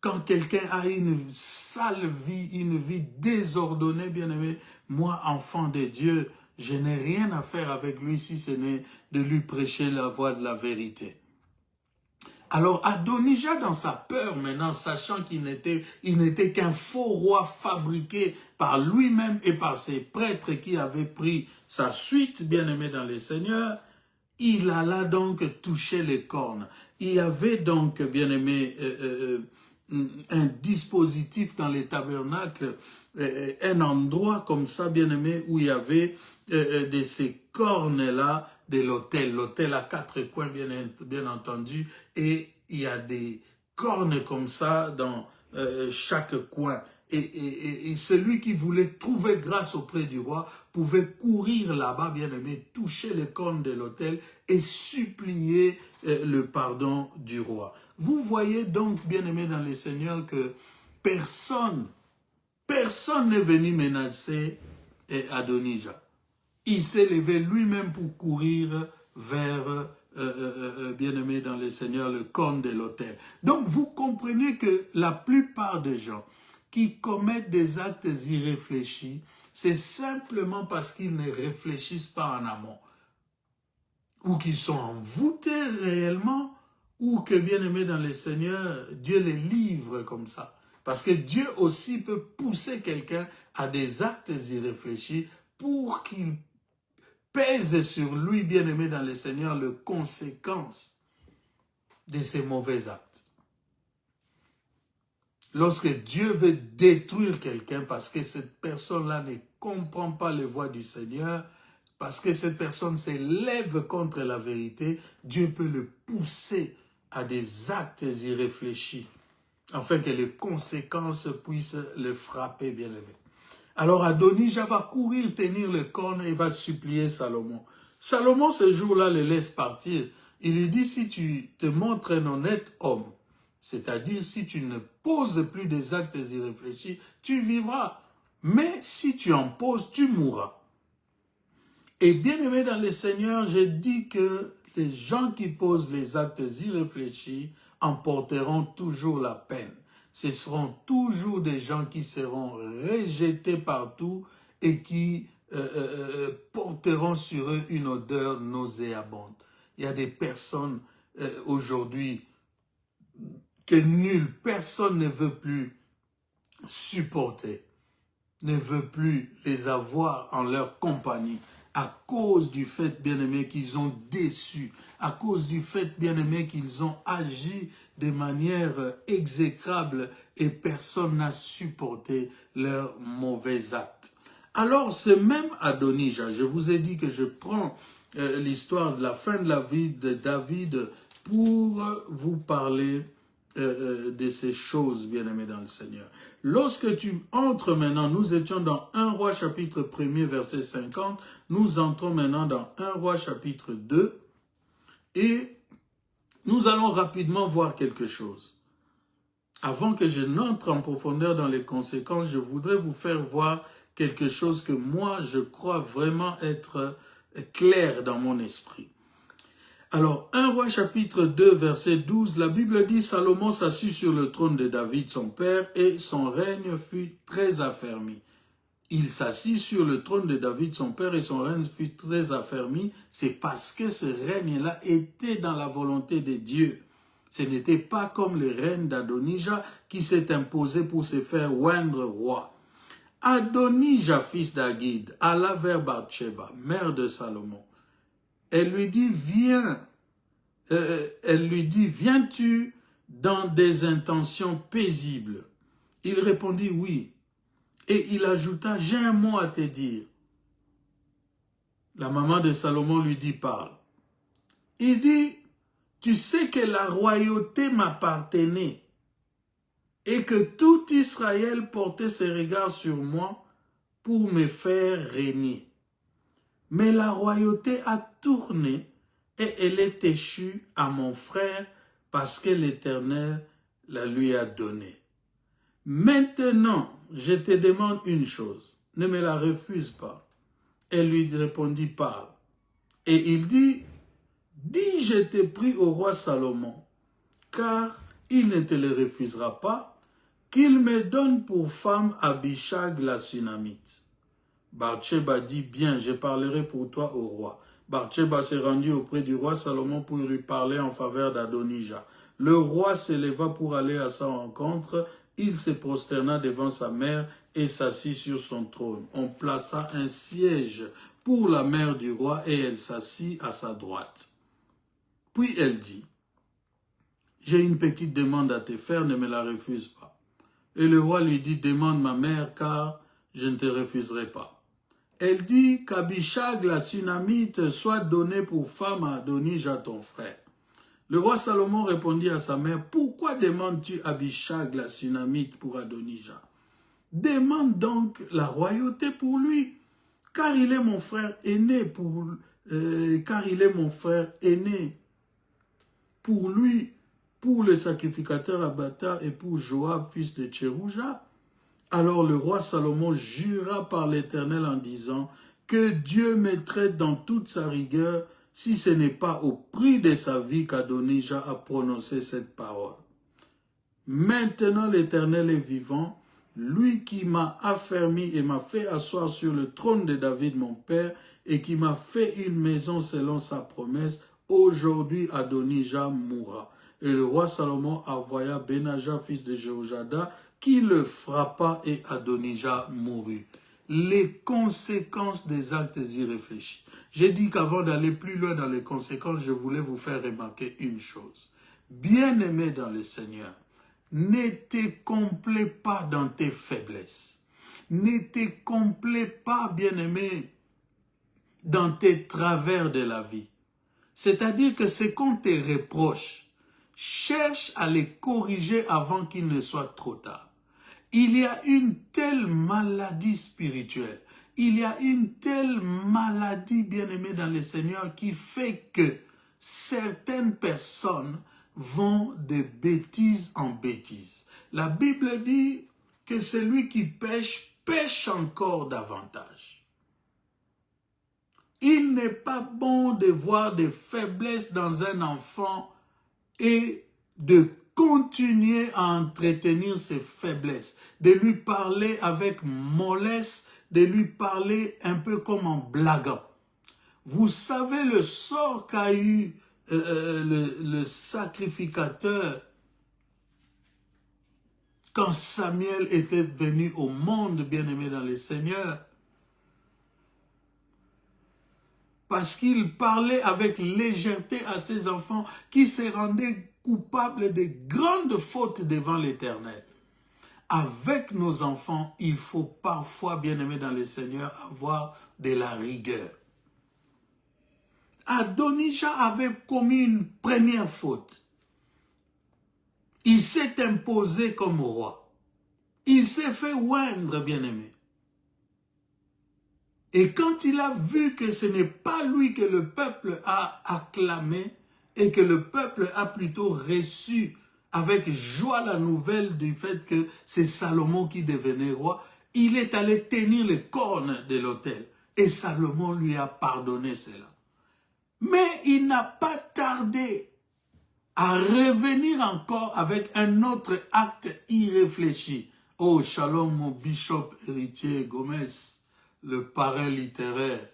Quand quelqu'un a une sale vie, une vie désordonnée, bien-aimé, moi, enfant de Dieu, je n'ai rien à faire avec lui si ce n'est de lui prêcher la voie de la vérité. Alors Adonija, dans sa peur maintenant, sachant qu'il n'était qu'un faux roi fabriqué par lui-même et par ses prêtres qui avaient pris sa suite, bien-aimé dans les seigneurs, il alla donc toucher les cornes. Il y avait donc, bien-aimé, un dispositif dans les tabernacles, un endroit comme ça, bien-aimé, où il y avait de ces cornes-là de l'autel. L'autel à 4 coins, bien entendu, et il y a des cornes comme ça dans chaque coin. Et celui qui voulait trouver grâce auprès du roi pouvait courir là-bas, bien-aimé, toucher les cornes de l'autel et supplier le pardon du roi. Vous voyez donc, bien-aimé dans les seigneurs, que personne n'est venu menacer Adonija. Il s'est levé lui-même pour courir vers, bien-aimé dans les seigneurs, le corne de l'autel. Donc vous comprenez que la plupart des gens qui commettent des actes irréfléchis, c'est simplement parce qu'ils ne réfléchissent pas en amont. Ou qu'ils sont envoûtés réellement, ou que, bien-aimés dans les seigneurs, Dieu les livre comme ça. Parce que Dieu aussi peut pousser quelqu'un à des actes irréfléchis pour qu'il pèse sur lui, bien-aimé dans les seigneurs, les conséquences de ces mauvais actes. Lorsque Dieu veut détruire quelqu'un parce que cette personne-là ne comprend pas les voies du Seigneur, parce que cette personne s'élève contre la vérité, Dieu peut le pousser à des actes irréfléchis, afin que les conséquences puissent le frapper, bien-aimé. Alors Adonija va courir tenir le corne et va supplier Salomon. Salomon, ce jour-là, le laisse partir. Il lui dit, si tu te montres un honnête homme, c'est-à-dire si tu ne poses plus des actes irréfléchis, tu vivras. Mais si tu en poses, tu mourras. Et bien aimé dans le Seigneur, je dis que les gens qui posent les actes irréfléchis emporteront toujours la peine. Ce seront toujours des gens qui seront rejetés partout et qui porteront sur eux une odeur nauséabonde. Il y a des personnes aujourd'hui que nulle personne ne veut plus supporter, ne veut plus les avoir en leur compagnie, à cause du fait, bien-aimé, qu'ils ont déçu, à cause du fait, bien-aimé, qu'ils ont agi de manière exécrable et personne n'a supporté leurs mauvais actes. Alors, ce même Adonija, je vous ai dit que je prends l'histoire de la fin de la vie de David pour vous parler de ces choses, bien-aimés dans le Seigneur. Lorsque tu entres maintenant, nous étions dans 1 Roi chapitre 1er verset 50, nous entrons maintenant dans 1 Roi chapitre 2 et nous allons rapidement voir quelque chose. Avant que je n'entre en profondeur dans les conséquences, je voudrais vous faire voir quelque chose que moi je crois vraiment être clair dans mon esprit. Alors, 1 Roi chapitre 2, verset 12, la Bible dit « Salomon s'assit sur le trône de David, son père, et son règne fut très affermi. » Il s'assit sur le trône de David, son père, et son règne fut très affermi. C'est parce que ce règne-là était dans la volonté de Dieu. Ce n'était pas comme le règne d'Adonija qui s'est imposé pour se faire oindre roi. Adonija, fils d'Agid, alla vers Bathsheba, mère de Salomon. Elle lui dit, viens-tu dans des intentions paisibles? Il répondit, oui. Et il ajouta, j'ai un mot à te dire. La maman de Salomon lui dit, parle. Il dit, tu sais que la royauté m'appartenait et que tout Israël portait ses regards sur moi pour me faire régner. Mais la royauté a tourné et elle est échue à mon frère parce que l'Éternel la lui a donnée. Maintenant, je te demande une chose, ne me la refuse pas. Elle lui répondit, parle. Et il dit, dis, je t'ai pris au roi Salomon, car il ne te le refusera pas, qu'il me donne pour femme Abishag la Sunamite. Bathsheba dit, bien, je parlerai pour toi au roi. Bathsheba s'est rendue auprès du roi Salomon pour lui parler en faveur d'Adonija. Le roi s'éleva pour aller à sa rencontre. Il se prosterna devant sa mère et s'assit sur son trône. On plaça un siège pour la mère du roi et elle s'assit à sa droite. Puis elle dit, j'ai une petite demande à te faire, ne me la refuse pas. Et le roi lui dit, demande ma mère, car je ne te refuserai pas. Elle dit qu'Abishag la Sunamite soit donnée pour femme à Adonija ton frère. Le roi Salomon répondit à sa mère, pourquoi demandes-tu Abishag la Sunamite pour Adonija? Demande donc la royauté pour lui, car il est mon frère aîné pour lui, pour le sacrificateur Abatar et pour Joab, fils de Tcherouja. Alors le roi Salomon jura par l'Éternel en disant que Dieu me traite dans toute sa rigueur si ce n'est pas au prix de sa vie qu'Adonija a prononcé cette parole. Maintenant l'Éternel est vivant, lui qui m'a affermi et m'a fait asseoir sur le trône de David mon père et qui m'a fait une maison selon sa promesse, aujourd'hui Adonija mourra. Et le roi Salomon envoya Benaja, fils de Jéhojada, qui le frappa et Adonija mourut. Les conséquences des actes irréfléchis. J'ai dit qu'avant d'aller plus loin dans les conséquences, je voulais vous faire remarquer une chose. Bien-aimé dans le Seigneur, ne te complais pas dans tes faiblesses. Ne te complais pas, bien-aimé, dans tes travers de la vie. C'est-à-dire que ce qu'on te reproche, cherche à les corriger avant qu'il ne soit trop tard. Il y a une telle maladie spirituelle, il y a une telle maladie, bien-aimée dans le Seigneur, qui fait que certaines personnes vont de bêtise en bêtise. La Bible dit que celui qui pêche, pêche encore davantage. Il n'est pas bon de voir des faiblesses dans un enfant et de continuer à entretenir ses faiblesses, de lui parler avec mollesse, de lui parler un peu comme en blaguant. Vous savez le sort qu'a eu le sacrificateur quand Samuel était venu au monde, bien-aimé dans le Seigneur, parce qu'il parlait avec légèreté à ses enfants qui se rendaient coupables de grandes fautes devant l'Éternel. Avec nos enfants, il faut parfois, bien-aimés dans le Seigneur, avoir de la rigueur. Adonija avait commis une première faute. Il s'est imposé comme roi. Il s'est fait oindre, bien-aimé. Et quand il a vu que ce n'est pas lui que le peuple a acclamé et que le peuple a plutôt reçu avec joie la nouvelle du fait que c'est Salomon qui devenait roi, il est allé tenir les cornes de l'autel. Et Salomon lui a pardonné cela. Mais il n'a pas tardé à revenir encore avec un autre acte irréfléchi. Oh, shalom mon bishop héritier Gomez, le parrain littéraire,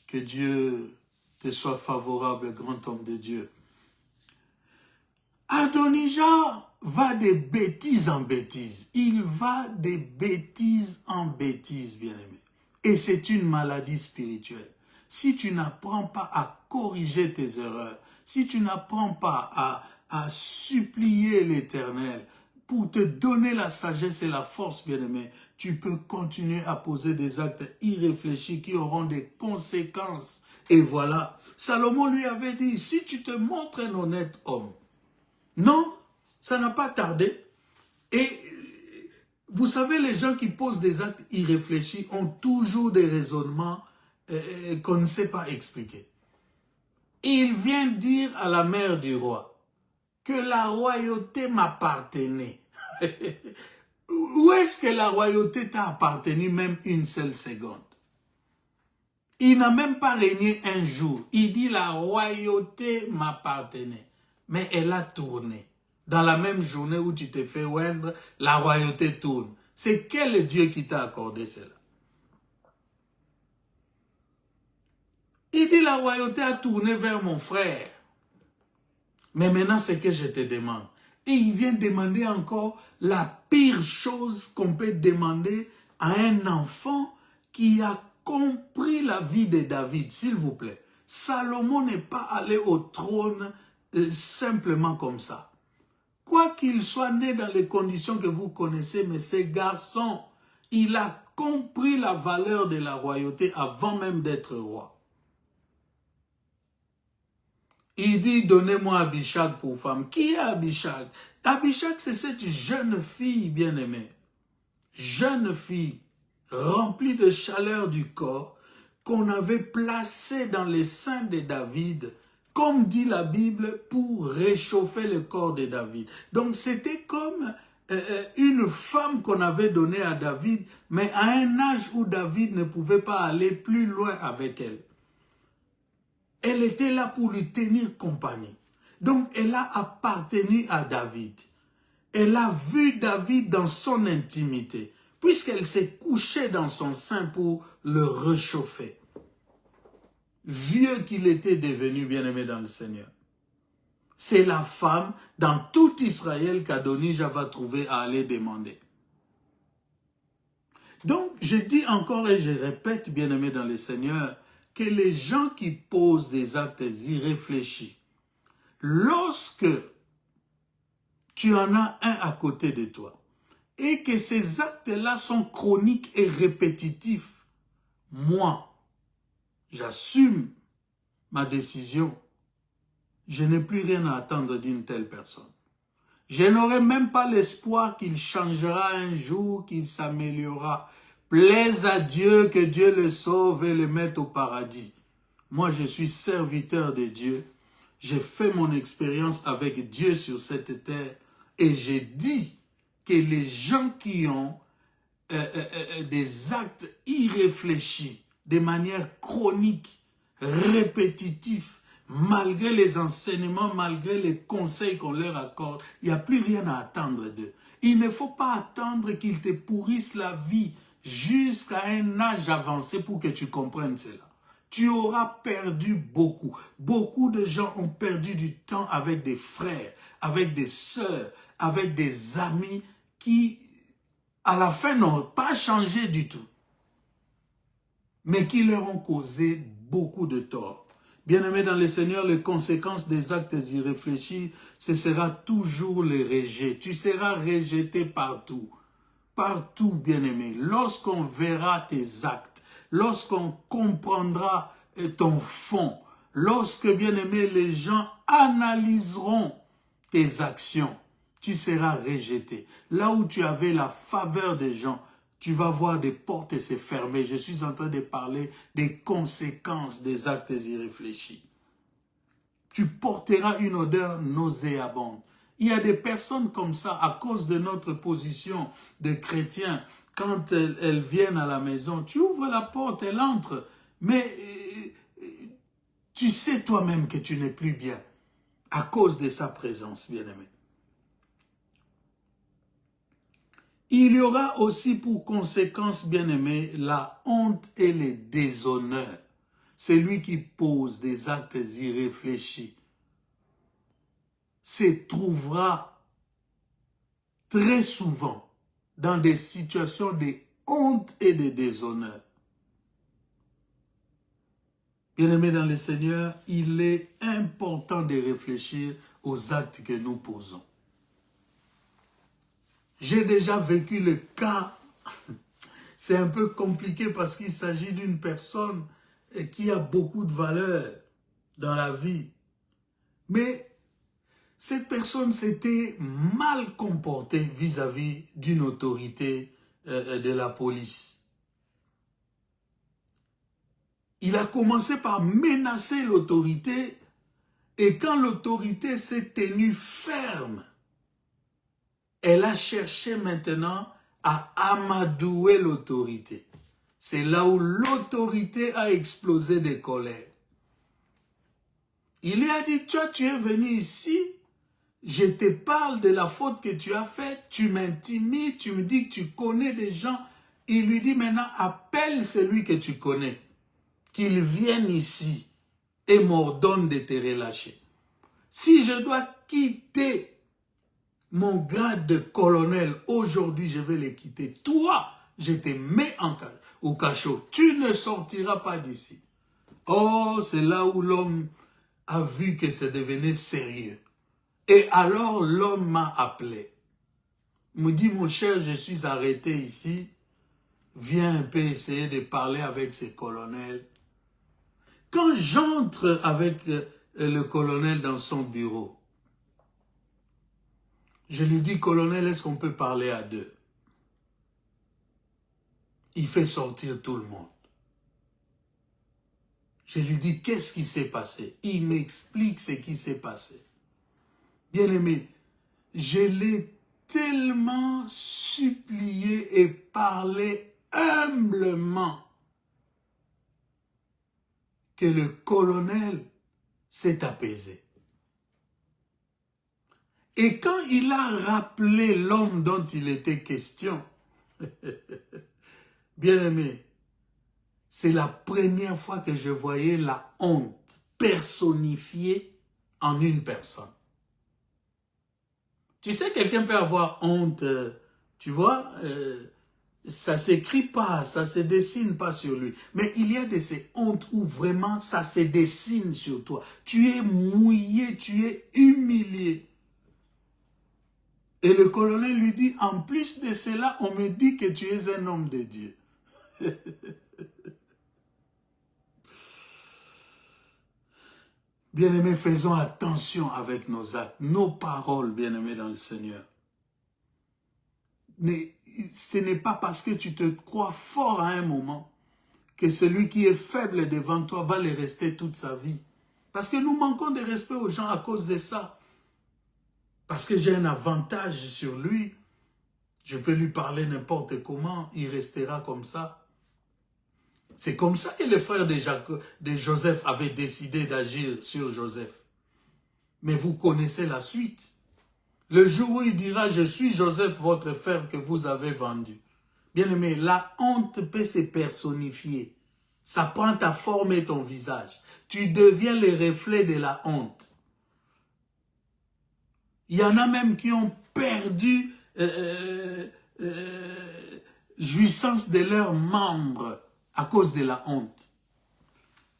que Dieu te soit favorable, grand homme de Dieu. Adonija va de bêtises en bêtises. Il va de bêtises en bêtises, bien-aimé. Et c'est une maladie spirituelle. Si tu n'apprends pas à corriger tes erreurs, si tu n'apprends pas à supplier l'Éternel pour te donner la sagesse et la force, bien-aimé, tu peux continuer à poser des actes irréfléchis qui auront des conséquences. Et voilà, Salomon lui avait dit, si tu te montres un honnête homme, non, ça n'a pas tardé. Et vous savez, les gens qui posent des actes irréfléchis ont toujours des raisonnements qu'on ne sait pas expliquer. Il vient dire à la mère du roi que la royauté m'appartenait. Où est-ce que la royauté t'a appartenu même une seule seconde? Il n'a même pas régné un jour. Il dit la royauté m'appartenait. Mais elle a tourné. Dans la même journée où tu t'es fait oindre, la royauté tourne. C'est quel Dieu qui t'a accordé cela? Il dit la royauté a tourné vers mon frère. Mais maintenant, c'est que je te demande. Et il vient demander encore la pire chose qu'on peut demander à un enfant qui a compris la vie de David, s'il vous plaît. Salomon n'est pas allé au trône simplement comme ça. Quoi qu'il soit né dans les conditions que vous connaissez, mais ce garçon, il a compris la valeur de la royauté avant même d'être roi. Il dit, donnez-moi Abishag pour femme. Qui est Abishag? Abishag, c'est cette jeune fille bien-aimée. Jeune fille, remplie de chaleur du corps, qu'on avait placée dans les seins de David, comme dit la Bible, pour réchauffer le corps de David. Donc c'était comme une femme qu'on avait donnée à David, mais à un âge où David ne pouvait pas aller plus loin avec elle. Elle était là pour lui tenir compagnie. Donc, elle a appartenu à David. Elle a vu David dans son intimité, puisqu'elle s'est couchée dans son sein pour le réchauffer. Vieux qu'il était devenu bien-aimé dans le Seigneur. C'est la femme dans tout Israël qu'Adonijah va trouver à aller demander. Donc, je dis encore et je répète, bien-aimé dans le Seigneur, que les gens qui posent des actes irréfléchis, lorsque tu en as un à côté de toi, et que ces actes-là sont chroniques et répétitifs, moi, j'assume ma décision. Je n'ai plus rien à attendre d'une telle personne. Je n'aurai même pas l'espoir qu'il changera un jour, qu'il s'améliorera. Plaise à Dieu, que Dieu le sauve et le mette au paradis. Moi, je suis serviteur de Dieu. J'ai fait mon expérience avec Dieu sur cette terre et j'ai dit que les gens qui ont des actes irréfléchis, de manière chronique, répétitive, malgré les enseignements, malgré les conseils qu'on leur accorde, il n'y a plus rien à attendre d'eux. Il ne faut pas attendre qu'ils te pourrissent la vie jusqu'à un âge avancé pour que tu comprennes cela. Tu auras perdu beaucoup. Beaucoup de gens ont perdu du temps avec des frères, avec des sœurs, avec des amis qui, à la fin, n'ont pas changé du tout, mais qui leur ont causé beaucoup de tort. Bien-aimés dans le Seigneur, les conséquences des actes irréfléchis, ce sera toujours le rejet. Tu seras rejeté partout. Partout, bien-aimé. Lorsqu'on verra tes actes, lorsqu'on comprendra ton fond, lorsque, bien-aimé, les gens analyseront tes actions, tu seras rejeté. Là où tu avais la faveur des gens, tu vas voir des portes se fermer. Je suis en train de parler des conséquences des actes irréfléchis. Tu porteras une odeur nauséabonde. Il y a des personnes comme ça, à cause de notre position de chrétiens, quand elles viennent à la maison, tu ouvres la porte, elles entrent, mais tu sais toi-même que tu n'es plus bien, à cause de sa présence, bien-aimé. Il y aura aussi pour conséquence, bien-aimé, la honte et le déshonneur. C'est lui qui pose des actes irréfléchis se trouvera très souvent dans des situations de honte et de déshonneur. Bien-aimés dans le Seigneur, il est important de réfléchir aux actes que nous posons. J'ai déjà vécu le cas, c'est un peu compliqué parce qu'il s'agit d'une personne qui a beaucoup de valeur dans la vie. Mais cette personne s'était mal comportée vis-à-vis d'une autorité de la police. Il a commencé par menacer l'autorité Et quand l'autorité s'est tenue ferme, elle a cherché maintenant à amadouer l'autorité. C'est là où l'autorité a explosé de colère. Il lui a dit, toi tu es venu ici, je te parle de la faute que tu as faite, tu m'intimides, tu me dis que tu connais des gens. Il lui dit maintenant, appelle celui que tu connais, qu'il vienne ici et m'ordonne de te relâcher. Si je dois quitter mon grade de colonel, aujourd'hui je vais le quitter. Toi, je te mets au cachot. Tu ne sortiras pas d'ici. Oh, c'est là où l'homme a vu que ça devenait sérieux. Et alors l'homme m'a appelé. Il me dit, mon cher, je suis arrêté ici. Viens un peu essayer de parler avec ces colonels. Quand j'entre avec le colonel dans son bureau, je lui dis, colonel, est-ce qu'on peut parler à deux? Il fait sortir tout le monde. Je lui dis, qu'est-ce qui s'est passé? Il m'explique ce qui s'est passé. Bien-aimé, je l'ai tellement supplié et parlé humblement que le colonel s'est apaisé. Et quand il a rappelé l'homme dont il était question, bien-aimé, c'est la première fois que je voyais la honte personnifiée en une personne. Tu sais, quelqu'un peut avoir honte, tu vois, ça s'écrit pas, ça se dessine pas sur lui. Mais il y a de ces hontes où vraiment ça se dessine sur toi. Tu es mouillé, tu es humilié. Et le colonel lui dit, en plus de cela, on me dit que tu es un homme de Dieu. Bien-aimés, faisons attention avec nos actes, nos paroles, bien-aimés dans le Seigneur. Mais ce n'est pas parce que tu te crois fort à un moment que celui qui est faible devant toi va le rester toute sa vie. Parce que nous manquons de respect aux gens à cause de ça. Parce que j'ai un avantage sur lui, je peux lui parler n'importe comment, il restera comme ça. C'est comme ça que les frères de Joseph avaient décidé d'agir sur Joseph. Mais vous connaissez la suite. Le jour où il dira, je suis Joseph, votre frère que vous avez vendu. Bien-aimé, la honte peut se personnifier. Ça prend ta forme et ton visage. Tu deviens le reflet de la honte. Il y en a même qui ont perdu jouissance de leurs membres à cause de la honte.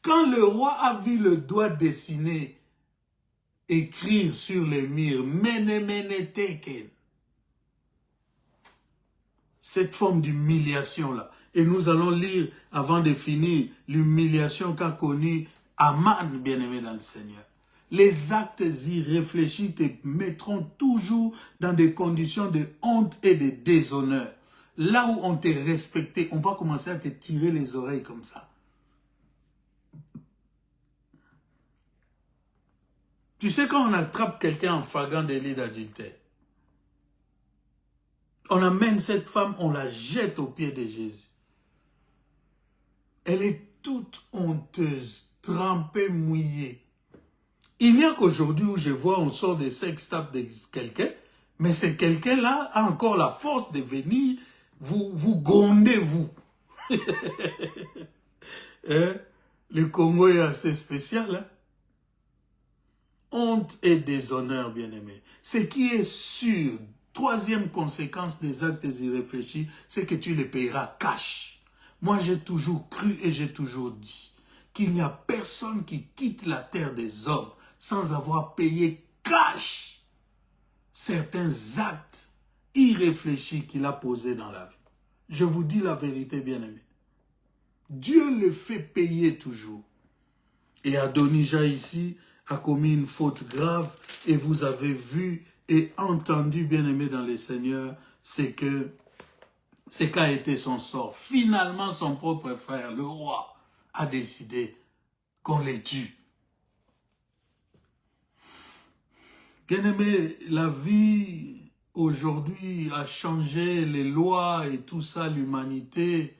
Quand le roi a vu le doigt dessiné, écrire sur les murs, Mene Mene Tekel, cette forme d'humiliation-là. Et nous allons lire, avant de finir, l'humiliation qu'a connue Aman, bien-aimé dans le Seigneur. Les actes irréfléchis te mettront toujours dans des conditions de honte et de déshonneur. Là où on t'est respecté, on va commencer à te tirer les oreilles comme ça. Tu sais, quand on attrape quelqu'un en flagrant délit d'adultère, on amène cette femme, on la jette aux pieds de Jésus. Elle est toute honteuse, trempée, mouillée. Il n'y a qu'aujourd'hui où je vois, on sort des sextapes de quelqu'un, mais ce quelqu'un-là a encore la force de venir vous gronder, vous. Hein? Le Congo est assez spécial. Hein? Honte et déshonneur, bien-aimé. Ce qui est sûr, troisième conséquence des actes irréfléchis, c'est que tu les payeras cash. Moi, j'ai toujours cru et j'ai toujours dit qu'il n'y a personne qui quitte la terre des hommes sans avoir payé cash certains actes irréfléchis qu'il a posés dans la vie. Je vous dis la vérité, bien-aimé. Dieu le fait payer toujours. Et Adonijah ici a commis une faute grave et vous avez vu et entendu, bien-aimé dans le Seigneur, c'est qu'a été son sort. Finalement, son propre frère, le roi, a décidé qu'on les tue. Bien-aimé, la vie aujourd'hui a changé, les lois et tout ça, l'humanité.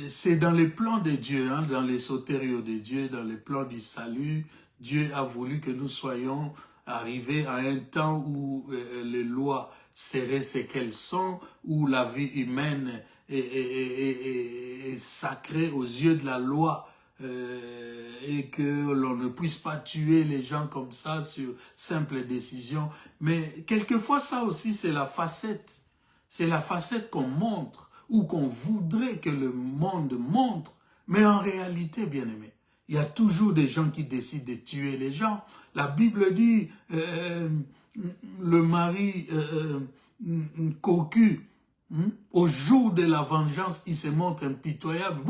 C'est dans les plans de Dieu, hein, dans les sotérios de Dieu, dans les plans du salut. Dieu a voulu que nous soyons arrivés à un temps où les lois seraient ce qu'elles sont, où la vie humaine est sacrée aux yeux de la loi, et que l'on ne puisse pas tuer les gens comme ça sur simple décision. Mais quelquefois, ça aussi, c'est la facette. C'est la facette qu'on montre ou qu'on voudrait que le monde montre. Mais en réalité, bien-aimé, il y a toujours des gens qui décident de tuer les gens. La Bible dit, le mari cocu, au jour de la vengeance, il se montre impitoyable.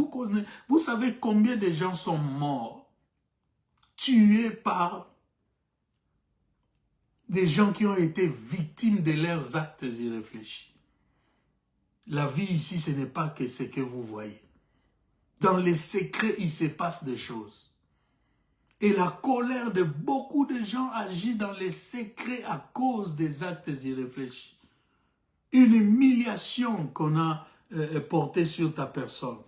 Vous savez combien de gens sont morts, tués par des gens qui ont été victimes de leurs actes irréfléchis. La vie ici, ce n'est pas que ce que vous voyez. Dans les secrets, il se passe des choses. Et la colère de beaucoup de gens agit dans les secrets à cause des actes irréfléchis. Une humiliation qu'on a portée sur ta personne.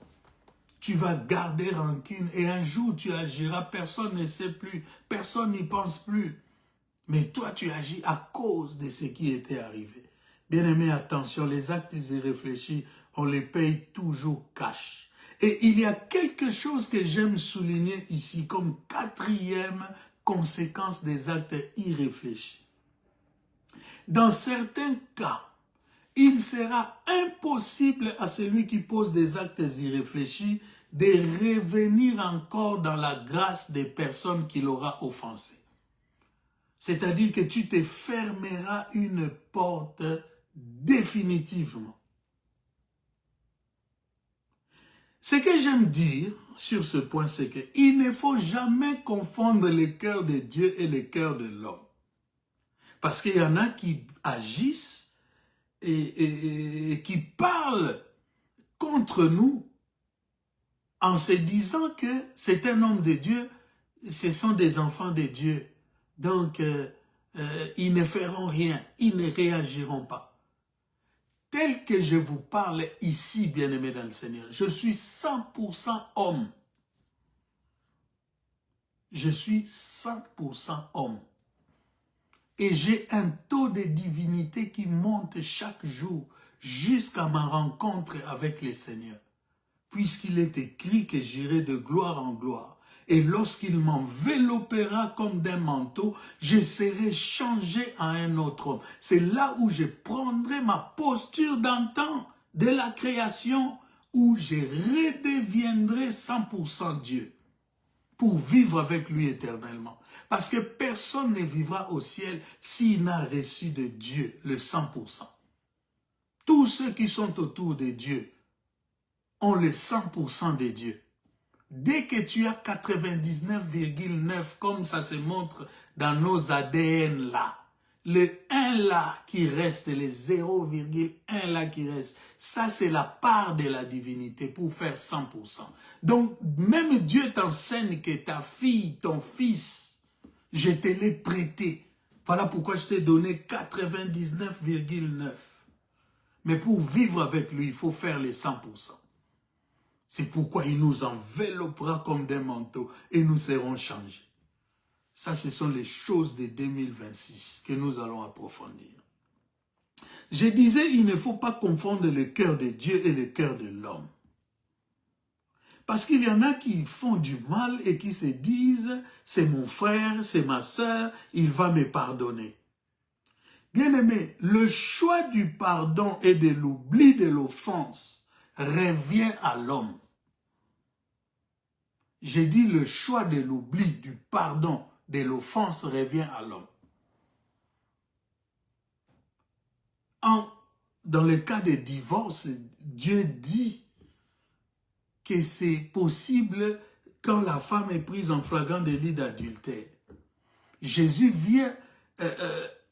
Tu vas garder rancune et un jour tu agiras, personne ne sait plus, personne n'y pense plus. Mais toi tu agis à cause de ce qui était arrivé. Bien-aimé, attention, les actes irréfléchis, on les paye toujours cash. Et il y a quelque chose que j'aime souligner ici comme quatrième conséquence des actes irréfléchis. Dans certains cas, il sera impossible à celui qui pose des actes irréfléchis de revenir encore dans la grâce des personnes qu'il aura offensées. C'est-à-dire que tu te fermeras une porte définitivement. Ce que j'aime dire sur ce point, c'est qu'il ne faut jamais confondre le cœur de Dieu et le cœur de l'homme. Parce qu'il y en a qui agissent et qui parlent contre nous en se disant que c'est un homme de Dieu, ce sont des enfants de Dieu. Donc, ils ne feront rien, ils ne réagiront pas. Tel que je vous parle ici, bien-aimé dans le Seigneur, je suis 100% homme. Je suis 100% homme. Et j'ai un taux de divinité qui monte chaque jour jusqu'à ma rencontre avec le Seigneur. Puisqu'il est écrit que j'irai de gloire en gloire. Et lorsqu'il m'enveloppera comme d'un manteau, je serai changé en un autre homme. C'est là où je prendrai ma posture d'antan de la création, où je redeviendrai 100% Dieu, pour vivre avec lui éternellement. Parce que personne ne vivra au ciel s'il n'a reçu de Dieu le 100%. Tous ceux qui sont autour de Dieu ont le 100% de Dieu. Dès que tu as 99,9, comme ça se montre dans nos ADN là, le 1 là qui reste, le 0,1 là qui reste, ça c'est la part de la divinité pour faire 100%. Donc même Dieu t'enseigne que ta fille, ton fils, je te l'ai prêté. Voilà pourquoi je t'ai donné 99,9. Mais pour vivre avec lui, il faut faire les 100%. C'est pourquoi il nous enveloppera comme des manteaux et nous serons changés. Ça, ce sont les choses de 2026 que nous allons approfondir. Je disais, il ne faut pas confondre le cœur de Dieu et le cœur de l'homme. Parce qu'il y en a qui font du mal et qui se disent, c'est mon frère, c'est ma sœur, il va me pardonner. Bien-aimé, le choix du pardon et de l'oubli de l'offense revient à l'homme. J'ai dit le choix de l'oubli, du pardon, de l'offense revient à l'homme. Dans le cas de divorce, Dieu dit que c'est possible quand la femme est prise en flagrant délit d'adultère. Jésus vient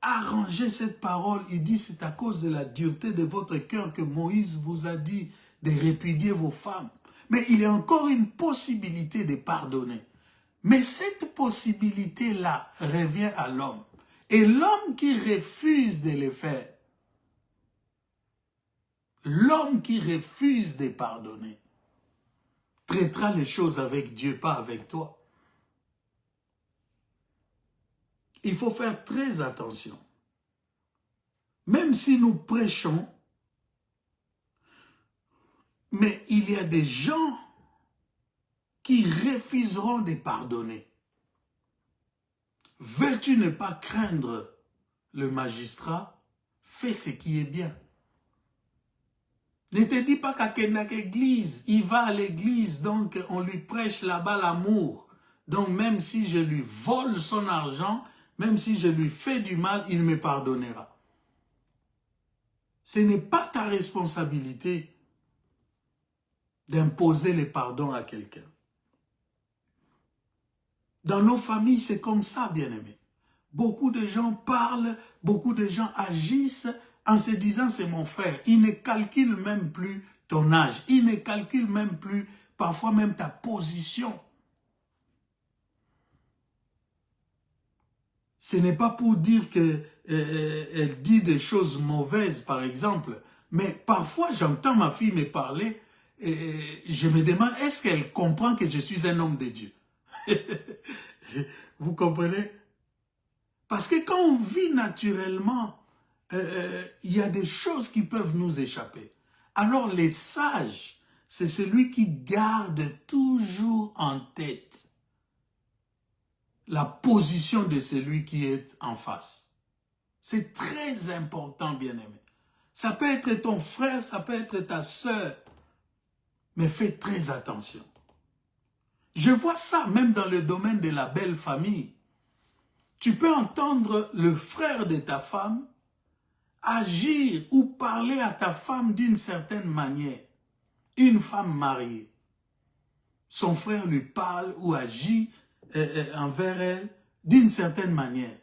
arranger cette parole. Il dit c'est à cause de la dureté de votre cœur que Moïse vous a dit de répudier vos femmes. Mais il y a encore une possibilité de pardonner. Mais cette possibilité-là revient à l'homme. Et l'homme qui refuse de les faire, l'homme qui refuse de pardonner, traitera les choses avec Dieu, pas avec toi. Il faut faire très attention. Même si nous prêchons, mais il y a des gens qui refuseront de pardonner. Veux-tu ne pas craindre le magistrat? Fais ce qui est bien. Ne te dis pas qu'à l'église, il va à l'église, donc on lui prêche là-bas l'amour. Donc même si je lui vole son argent, même si je lui fais du mal, il me pardonnera. Ce n'est pas ta responsabilité d'imposer le pardon à quelqu'un. Dans nos familles, c'est comme ça, bien-aimés. Beaucoup de gens parlent, beaucoup de gens agissent en se disant c'est mon frère. Ils ne calculent même plus ton âge. Ils ne calculent même plus, parfois même ta position. Ce n'est pas pour dire qu'elle dit des choses mauvaises, par exemple. Mais parfois, j'entends ma fille me parler et je me demande, est-ce qu'elle comprend que je suis un homme de Dieu? Vous comprenez? Parce que quand on vit naturellement, il y a des choses qui peuvent nous échapper. Alors les sages, c'est celui qui garde toujours en tête la position de celui qui est en face. C'est très important, bien-aimé. Ça peut être ton frère, ça peut être ta sœur, mais fais très attention. Je vois ça même dans le domaine de la belle famille. Tu peux entendre le frère de ta femme agir ou parler à ta femme d'une certaine manière. Une femme mariée. Son frère lui parle ou agit envers elle d'une certaine manière.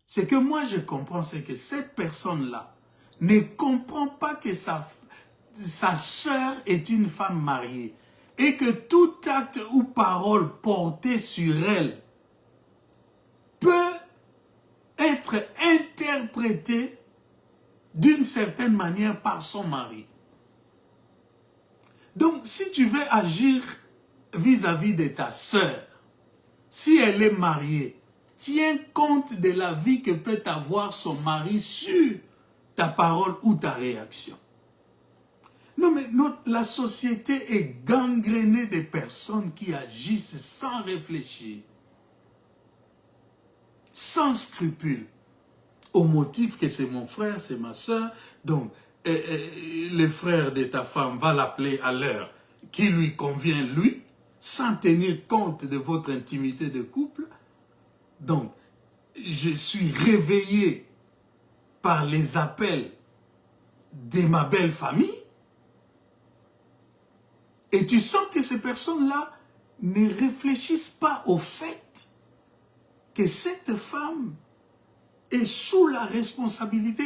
Ce que moi je comprends, c'est que cette personne-là ne comprend pas que sa sœur est une femme mariée et que tout acte ou parole porté sur elle peut être interprété d'une certaine manière par son mari. Donc, si tu veux agir vis-à-vis de ta sœur, si elle est mariée, tiens compte de la vie que peut avoir son mari sur ta parole ou ta réaction. Non, mais la société est gangrénée de personnes qui agissent sans réfléchir, sans scrupule, au motif que c'est mon frère, c'est ma soeur. Donc, le frère de ta femme va l'appeler à l'heure qui lui convient, lui, sans tenir compte de votre intimité de couple. Donc, je suis réveillé par les appels de ma belle famille. Et tu sens que ces personnes-là ne réfléchissent pas au fait que cette femme est sous la responsabilité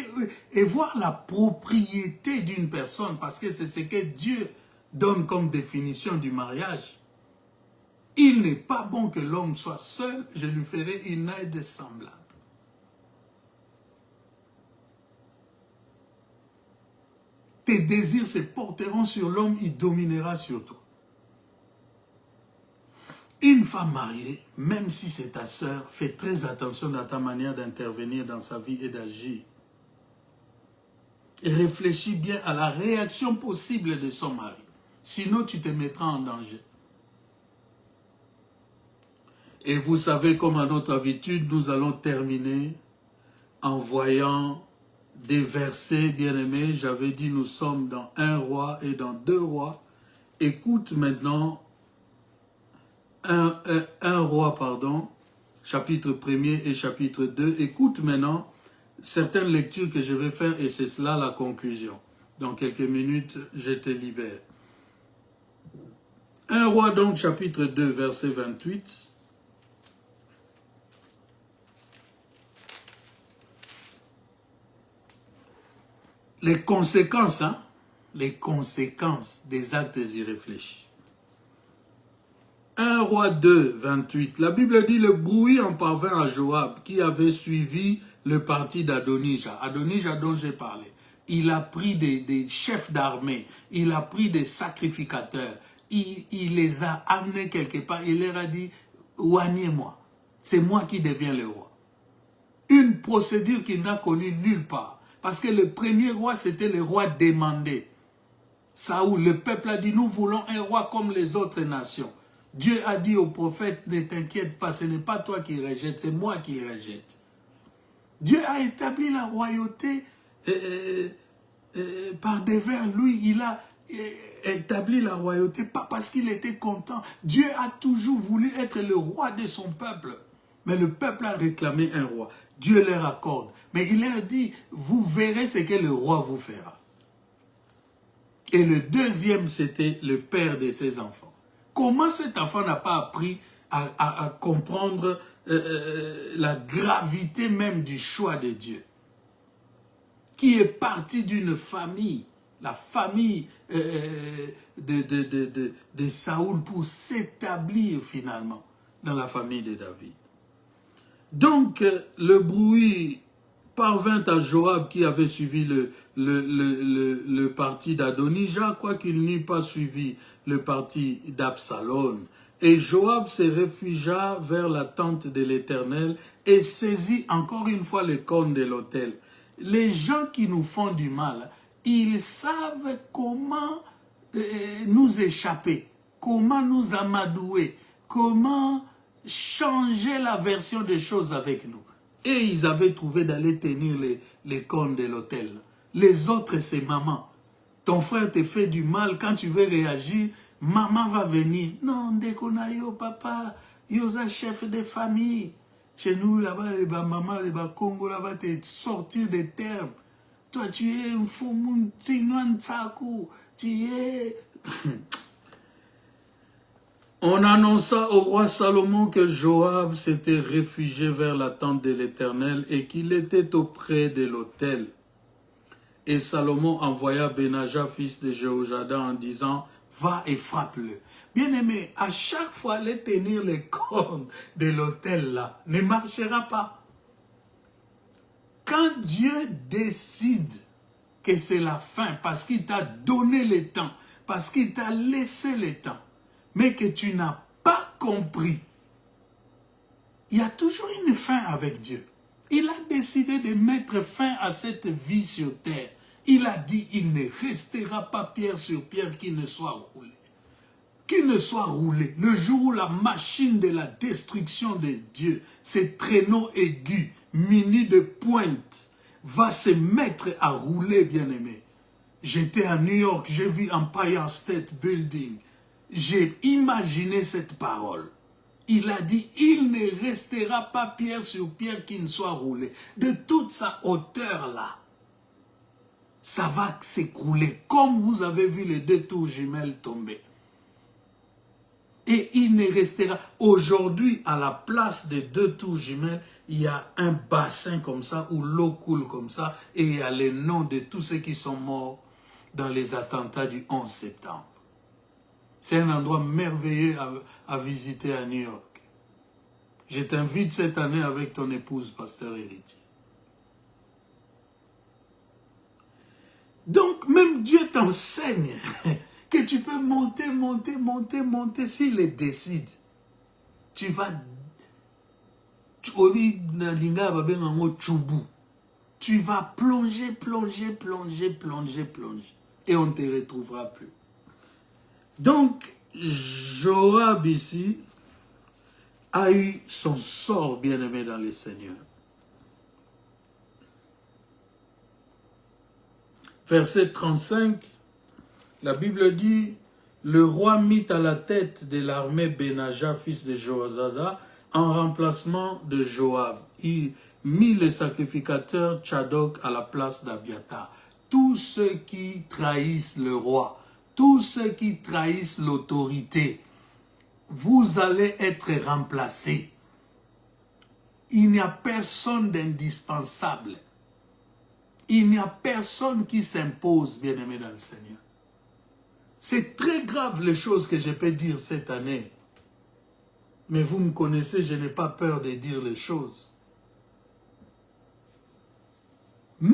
et voir la propriété d'une personne, parce que c'est ce que Dieu donne comme définition du mariage. Il n'est pas bon que l'homme soit seul, je lui ferai une aide semblable. Tes désirs se porteront sur l'homme, il dominera sur toi. Une femme mariée, même si c'est ta sœur, fais très attention dans ta manière d'intervenir dans sa vie et d'agir. Et réfléchis bien à la réaction possible de son mari. Sinon, tu te mettras en danger. Et vous savez, comme à notre habitude, nous allons terminer en voyant des versets bien-aimés. J'avais dit, nous sommes dans 1 roi et dans 2 rois. Écoute maintenant 1 roi, chapitre 1er et chapitre 2. Écoute maintenant certaines lectures que je vais faire et c'est cela la conclusion. Dans quelques minutes, je te libère. 1 roi donc, chapitre 2, verset 28. Les conséquences, les conséquences des actes irréfléchis. 1 roi 2, 28. La Bible dit, le bruit en parvint à Joab, qui avait suivi le parti d'Adonija. Adonija dont j'ai parlé. Il a pris des chefs d'armée, il a pris des sacrificateurs, il les a amenés quelque part, il leur a dit, oignez-moi, c'est moi qui deviens le roi. Une procédure qu'il n'a connue nulle part. Parce que le premier roi, c'était le roi demandé. Saoul, le peuple a dit, nous voulons un roi comme les autres nations. Dieu a dit au prophète, ne t'inquiète pas, ce n'est pas toi qui rejettes, c'est moi qui rejette. Dieu a établi la royauté par devers. Lui, il a établi la royauté pas parce qu'il était content. Dieu a toujours voulu être le roi de son peuple. Mais le peuple a réclamé un roi. Dieu leur accorde. Mais il leur dit, vous verrez ce que le roi vous fera. Et le deuxième, c'était le père de ses enfants. Comment cet enfant n'a pas appris à comprendre la gravité même du choix de Dieu, qui est parti d'une famille, la famille de Saoul, pour s'établir finalement dans la famille de David. Donc, le bruit parvint à Joab qui avait suivi le parti d'Adonija, quoiqu'il n'eût pas suivi le parti d'Absalom. Et Joab se réfugia vers la tente de l'Éternel et saisit encore une fois les cornes de l'autel. Les gens qui nous font du mal, ils savent comment nous échapper, comment nous amadouer, comment changer la version des choses avec nous. Et ils avaient trouvé d'aller tenir les cornes de l'autel. Les autres, c'est maman. Ton frère te fait du mal, quand tu veux réagir, maman va venir. Non, déconayo, papa, yosa chef de famille. Chez nous, là-bas, les maman, les Congo, là-bas, tu sortir des termes. Toi, tu es un fou, tu es... On annonça au roi Salomon que Joab s'était réfugié vers la tente de l'Éternel et qu'il était auprès de l'autel. Et Salomon envoya Benaja, fils de Jéhoiada, en disant, va et frappe-le. Bien-aimé, à chaque fois, aller tenir les cornes de l'autel là ne marchera pas. Quand Dieu décide que c'est la fin, parce qu'il t'a donné le temps, parce qu'il t'a laissé le temps, mais que tu n'as pas compris, il y a toujours une fin avec Dieu. Il a décidé de mettre fin à cette vie sur terre. Il a dit, il ne restera pas pierre sur pierre qui ne soit roulé. Qui ne soit roulé. Le jour où la machine de la destruction de Dieu, ces traîneaux aigus, munis de pointe, va se mettre à rouler, bien-aimé. J'étais à New York, j'ai vu Empire State Building. J'ai imaginé cette parole. Il a dit, il ne restera pas pierre sur pierre qui ne soit roulé. De toute sa hauteur là, ça va s'écrouler. Comme vous avez vu les deux tours jumelles tomber. Et il ne restera. Aujourd'hui, à la place des deux tours jumelles, il y a un bassin comme ça, où l'eau coule comme ça, et il y a les noms de tous ceux qui sont morts dans les attentats du 11 septembre. C'est un endroit merveilleux à visiter à New York. Je t'invite cette année avec ton épouse, pasteur Héritier. Donc, même Dieu t'enseigne que tu peux monter, monter, monter, monter s'il le décide. Tu vas... Tu vas plonger, plonger, plonger, plonger, plonger. Et on ne te retrouvera plus. Donc, Joab ici a eu son sort bien-aimé dans le Seigneur. Verset 35, la Bible dit, le roi mit à la tête de l'armée Benaja, fils de Jéhoiada, en remplacement de Joab. Il mit le sacrificateur Tchadok à la place d'Abiatar. Tous ceux qui trahissent le roi, tous ceux qui trahissent l'autorité, vous allez être remplacés. Il n'y a personne d'indispensable. Il n'y a personne qui s'impose, bien-aimé dans le Seigneur. C'est très grave les choses que je peux dire cette année. Mais vous me connaissez, je n'ai pas peur de dire les choses.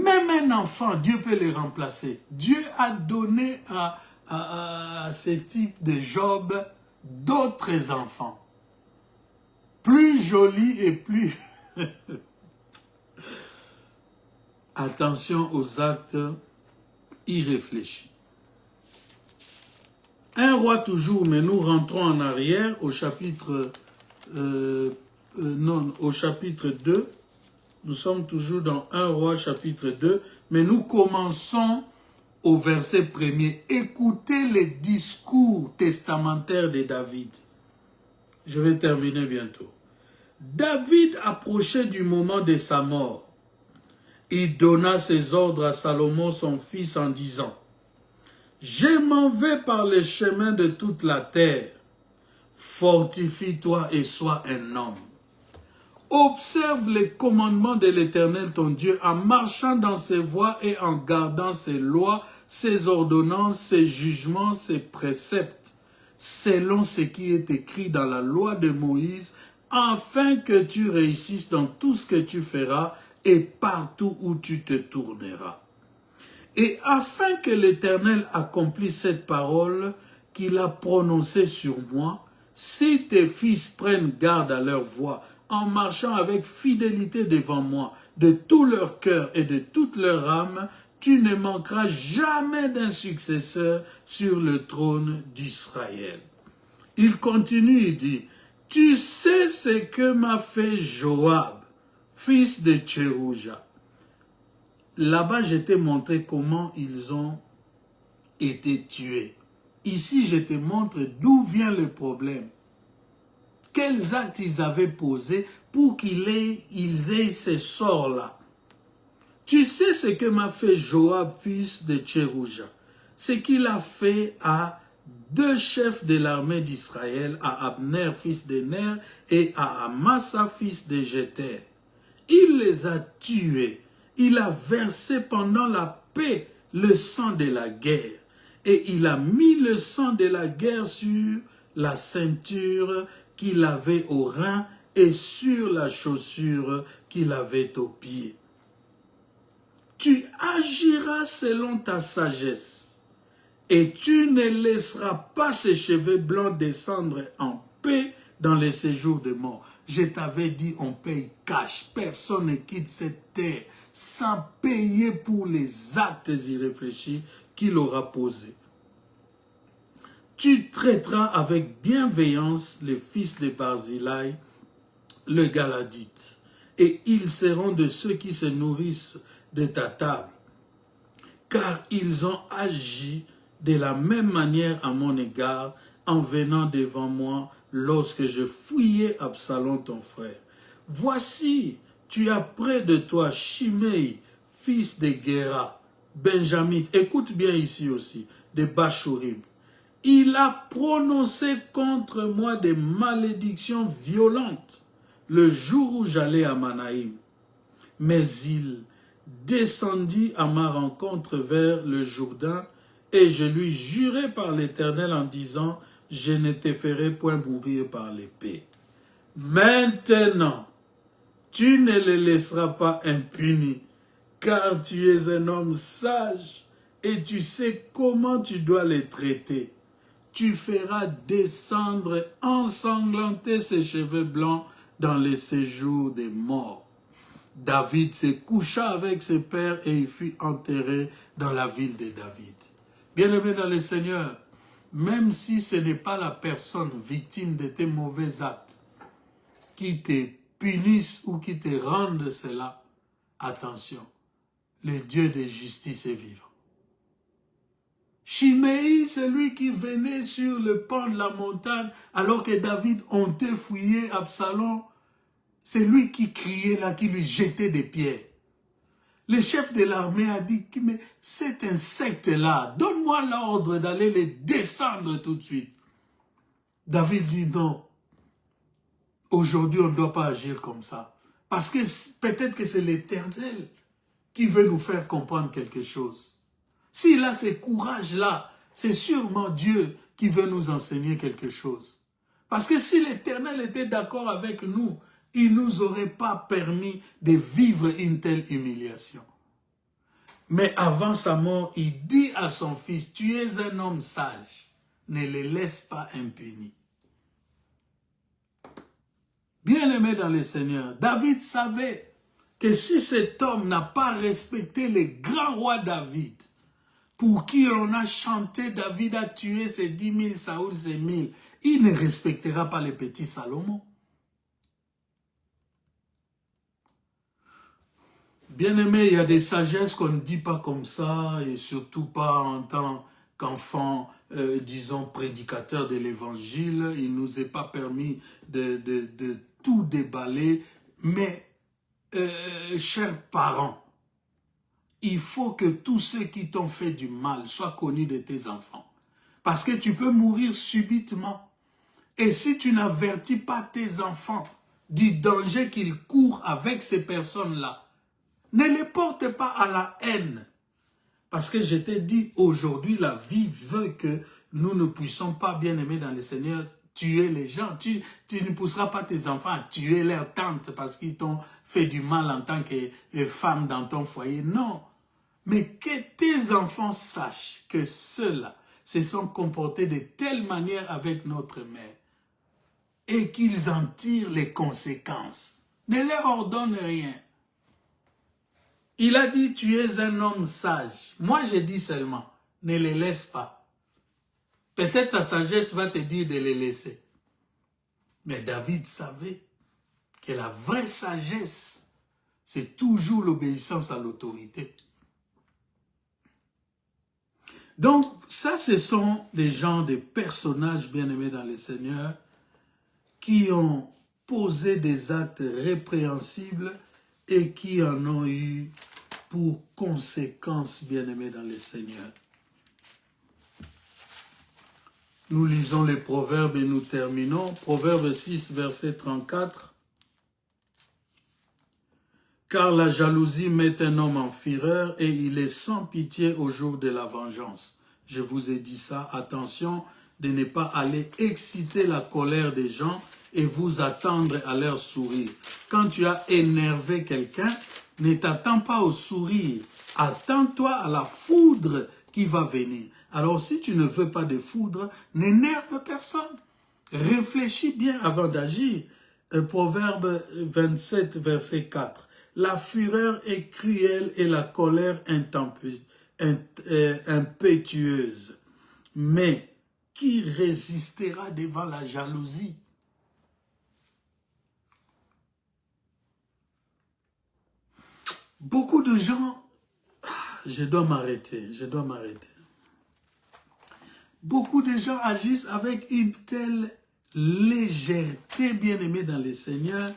Même un enfant, Dieu peut les remplacer. Dieu a donné à ce type de Job d'autres enfants. Plus jolis et plus... Attention aux actes irréfléchis. Un roi toujours, mais nous rentrons en arrière au chapitre, au chapitre 2. Nous sommes toujours dans 1 roi chapitre 2, mais nous commençons au verset 1er. Écoutez les discours testamentaires de David. Je vais terminer bientôt. David approchait du moment de sa mort. Il donna ses ordres à Salomon son fils en disant: Je m'en vais par les chemins de toute la terre. Fortifie-toi et sois un homme. Observe les commandements de l'Éternel ton Dieu en marchant dans ses voies et en gardant ses lois, ses ordonnances, ses jugements, ses préceptes, selon ce qui est écrit dans la loi de Moïse, afin que tu réussisses dans tout ce que tu feras et partout où tu te tourneras. Et afin que l'Éternel accomplisse cette parole qu'il a prononcée sur moi, si tes fils prennent garde à leur voie, en marchant avec fidélité devant moi, de tout leur cœur et de toute leur âme, tu ne manqueras jamais d'un successeur sur le trône d'Israël. Il continue, il dit, tu sais ce que m'a fait Joab, fils de Tcherouja. Là-bas, je t'ai montré comment ils ont été tués. Ici, je te montre d'où vient le problème. Quels actes ils avaient posés pour qu'ils aient ce sort-là. Tu sais ce que m'a fait Joab, fils de Tcherouja. Ce qu'il a fait à deux chefs de l'armée d'Israël, à Abner, fils de Ner, et à Amasa, fils de Jéter. Il les a tués. Il a versé pendant la paix le sang de la guerre. Et il a mis le sang de la guerre sur la ceinture qu'il avait au rein et sur la chaussure qu'il avait au pied. Tu agiras selon ta sagesse et tu ne laisseras pas ses cheveux blancs descendre en paix dans les séjours de mort. Je t'avais dit, on paye cash. Personne ne quitte cette terre sans payer pour les actes irréfléchis qu'il aura posés. Tu traiteras avec bienveillance les fils de Barzillai, le Galadite, et ils seront de ceux qui se nourrissent de ta table, car ils ont agi de la même manière à mon égard en venant devant moi lorsque je fouillais Absalom ton frère. Voici, tu as près de toi Shimei, fils de Gera, Benjamin, écoute bien ici aussi, de Bachurim. Il a prononcé contre moi des malédictions violentes le jour où j'allais à Manaïm. Mais il descendit à ma rencontre vers le Jourdain et je lui jurai par l'Éternel en disant, je ne te ferai point mourir par l'épée. Maintenant, tu ne les laisseras pas impunis, car tu es un homme sage et tu sais comment tu dois les traiter. Tu feras descendre ensanglanter ses cheveux blancs dans les séjours des morts. David se coucha avec ses pères et il fut enterré dans la ville de David. Bien-aimé dans le Seigneur, même si ce n'est pas la personne victime de tes mauvais actes qui te punissent ou qui te rendent cela, attention, le Dieu de justice est vivant. Shimei, celui qui venait sur le pont de la montagne, alors que David hontait fouillé Absalom, c'est lui qui criait là, qui lui jetait des pierres. Le chef de l'armée a dit, mais cet insecte-là, donne-moi l'ordre d'aller les descendre tout de suite. David dit non. Aujourd'hui, on ne doit pas agir comme ça. Parce que peut-être que c'est l'Éternel qui veut nous faire comprendre quelque chose. S'il a ce courage-là, c'est sûrement Dieu qui veut nous enseigner quelque chose. Parce que si l'Éternel était d'accord avec nous, il ne nous aurait pas permis de vivre une telle humiliation. Mais avant sa mort, il dit à son fils, tu es un homme sage, ne les laisse pas impunis. Bien-aimé dans le Seigneur, David savait que si cet homme n'a pas respecté le grand roi David, pour qui on a chanté, David a tué ses 10 000, Saoul ses 1000, il ne respectera pas le petit Salomon. Bien-aimé, il y a des sagesses qu'on ne dit pas comme ça, et surtout pas en tant qu'enfant, disons, prédicateur de l'évangile. Il ne nous est pas permis de tout déballer. Mais, chers parents, il faut que tous ceux qui t'ont fait du mal soient connus de tes enfants. Parce que tu peux mourir subitement. Et si tu n'avertis pas tes enfants du danger qu'ils courent avec ces personnes-là, ne les porte pas à la haine. Parce que je t'ai dit, aujourd'hui, la vie veut que nous ne puissions pas, bien aimer dans le Seigneur, tuer les gens. Tu ne pousseras pas tes enfants à tuer leur tante parce qu'ils t'ont fait du mal en tant que femme dans ton foyer. Non. Mais que tes enfants sachent que ceux-là se sont comportés de telle manière avec notre mère et qu'ils en tirent les conséquences. Ne leur ordonne rien. Il a dit, tu es un homme sage. Moi, je dis seulement, ne les laisse pas. Peut-être ta sagesse va te dire de les laisser. Mais David savait que la vraie sagesse, c'est toujours l'obéissance à l'autorité. Donc, ça, ce sont des gens, des personnages bien-aimés dans le Seigneur qui ont posé des actes répréhensibles et qui en ont eu pour conséquence, bien-aimés dans le Seigneur. Nous lisons les Proverbes et nous terminons. Proverbe 6, verset 34. Car la jalousie met un homme en fureur et il est sans pitié au jour de la vengeance. Je vous ai dit ça, attention de ne pas aller exciter la colère des gens et vous attendre à leur sourire. Quand tu as énervé quelqu'un, ne t'attends pas au sourire. Attends-toi à la foudre qui va venir. Alors si tu ne veux pas de foudre, n'énerve personne. Réfléchis bien avant d'agir. Proverbe 27, verset 4. La fureur est cruelle et la colère impétueuse. Mais qui résistera devant la jalousie? Beaucoup de gens, je dois m'arrêter. Beaucoup de gens agissent avec une telle légèreté, bien-aimée dans le Seigneur,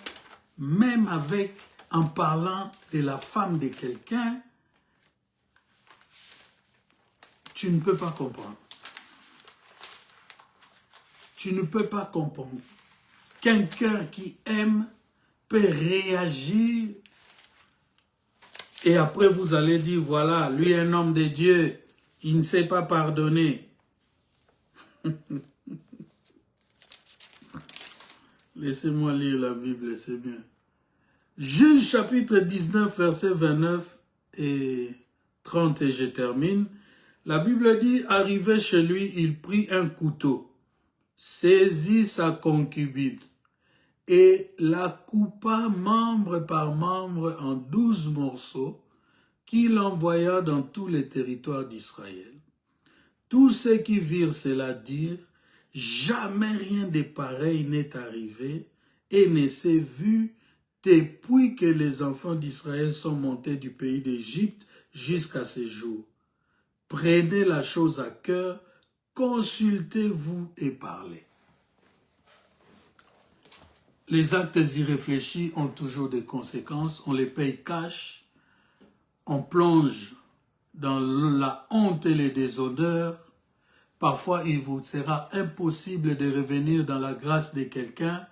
même en parlant de la femme de quelqu'un, tu ne peux pas comprendre. Tu ne peux pas comprendre. Quelqu'un qui aime peut réagir et après vous allez dire, voilà, lui est un homme de Dieu, il ne sait pas pardonner. Laissez-moi lire la Bible, c'est bien. Juge chapitre 19, versets 29 et 30, et je termine. La Bible dit, arrivé chez lui, il prit un couteau, saisit sa concubine et la coupa membre par membre en 12 morceaux qu'il envoya dans tous les territoires d'Israël. Tous ceux qui virent cela dirent, jamais rien de pareil n'est arrivé et ne s'est vu depuis que les enfants d'Israël sont montés du pays d'Égypte jusqu'à ce jour. Prenez la chose à cœur, consultez-vous et parlez. Les actes irréfléchis ont toujours des conséquences, on les paye cash, on plonge dans la honte et les déshonneurs. Parfois, il vous sera impossible de revenir dans la grâce de quelqu'un.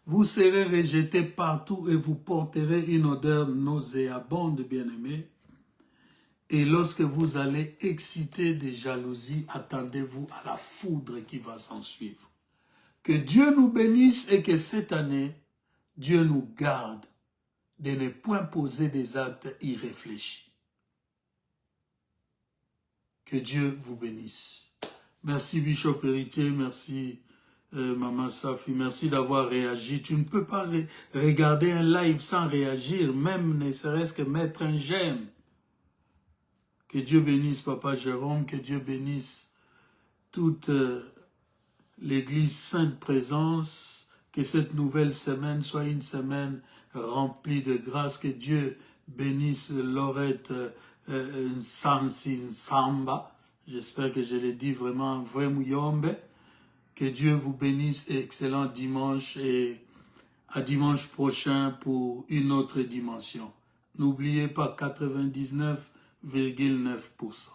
Vous serez rejeté partout et vous porterez une odeur nauséabonde, bien-aimés. Et lorsque vous allez exciter des jalousies, attendez-vous à la foudre qui va s'en suivre. Que Dieu nous bénisse et que cette année, Dieu nous garde de ne point poser des actes irréfléchis. Que Dieu vous bénisse. Merci Bishop Héritier, merci Maman Safi, merci d'avoir réagi. Tu ne peux pas regarder un live sans réagir, même ne serait-ce que mettre un j'aime. Que Dieu bénisse Papa Jérôme, que Dieu bénisse toute l'Église Sainte Présence, que cette nouvelle semaine soit une semaine remplie de grâce, que Dieu bénisse Laurette Samba, j'espère que je l'ai dit vraiment, Vremuyombe, que Dieu vous bénisse et excellent dimanche et à dimanche prochain pour une autre dimension. N'oubliez pas 99,9%.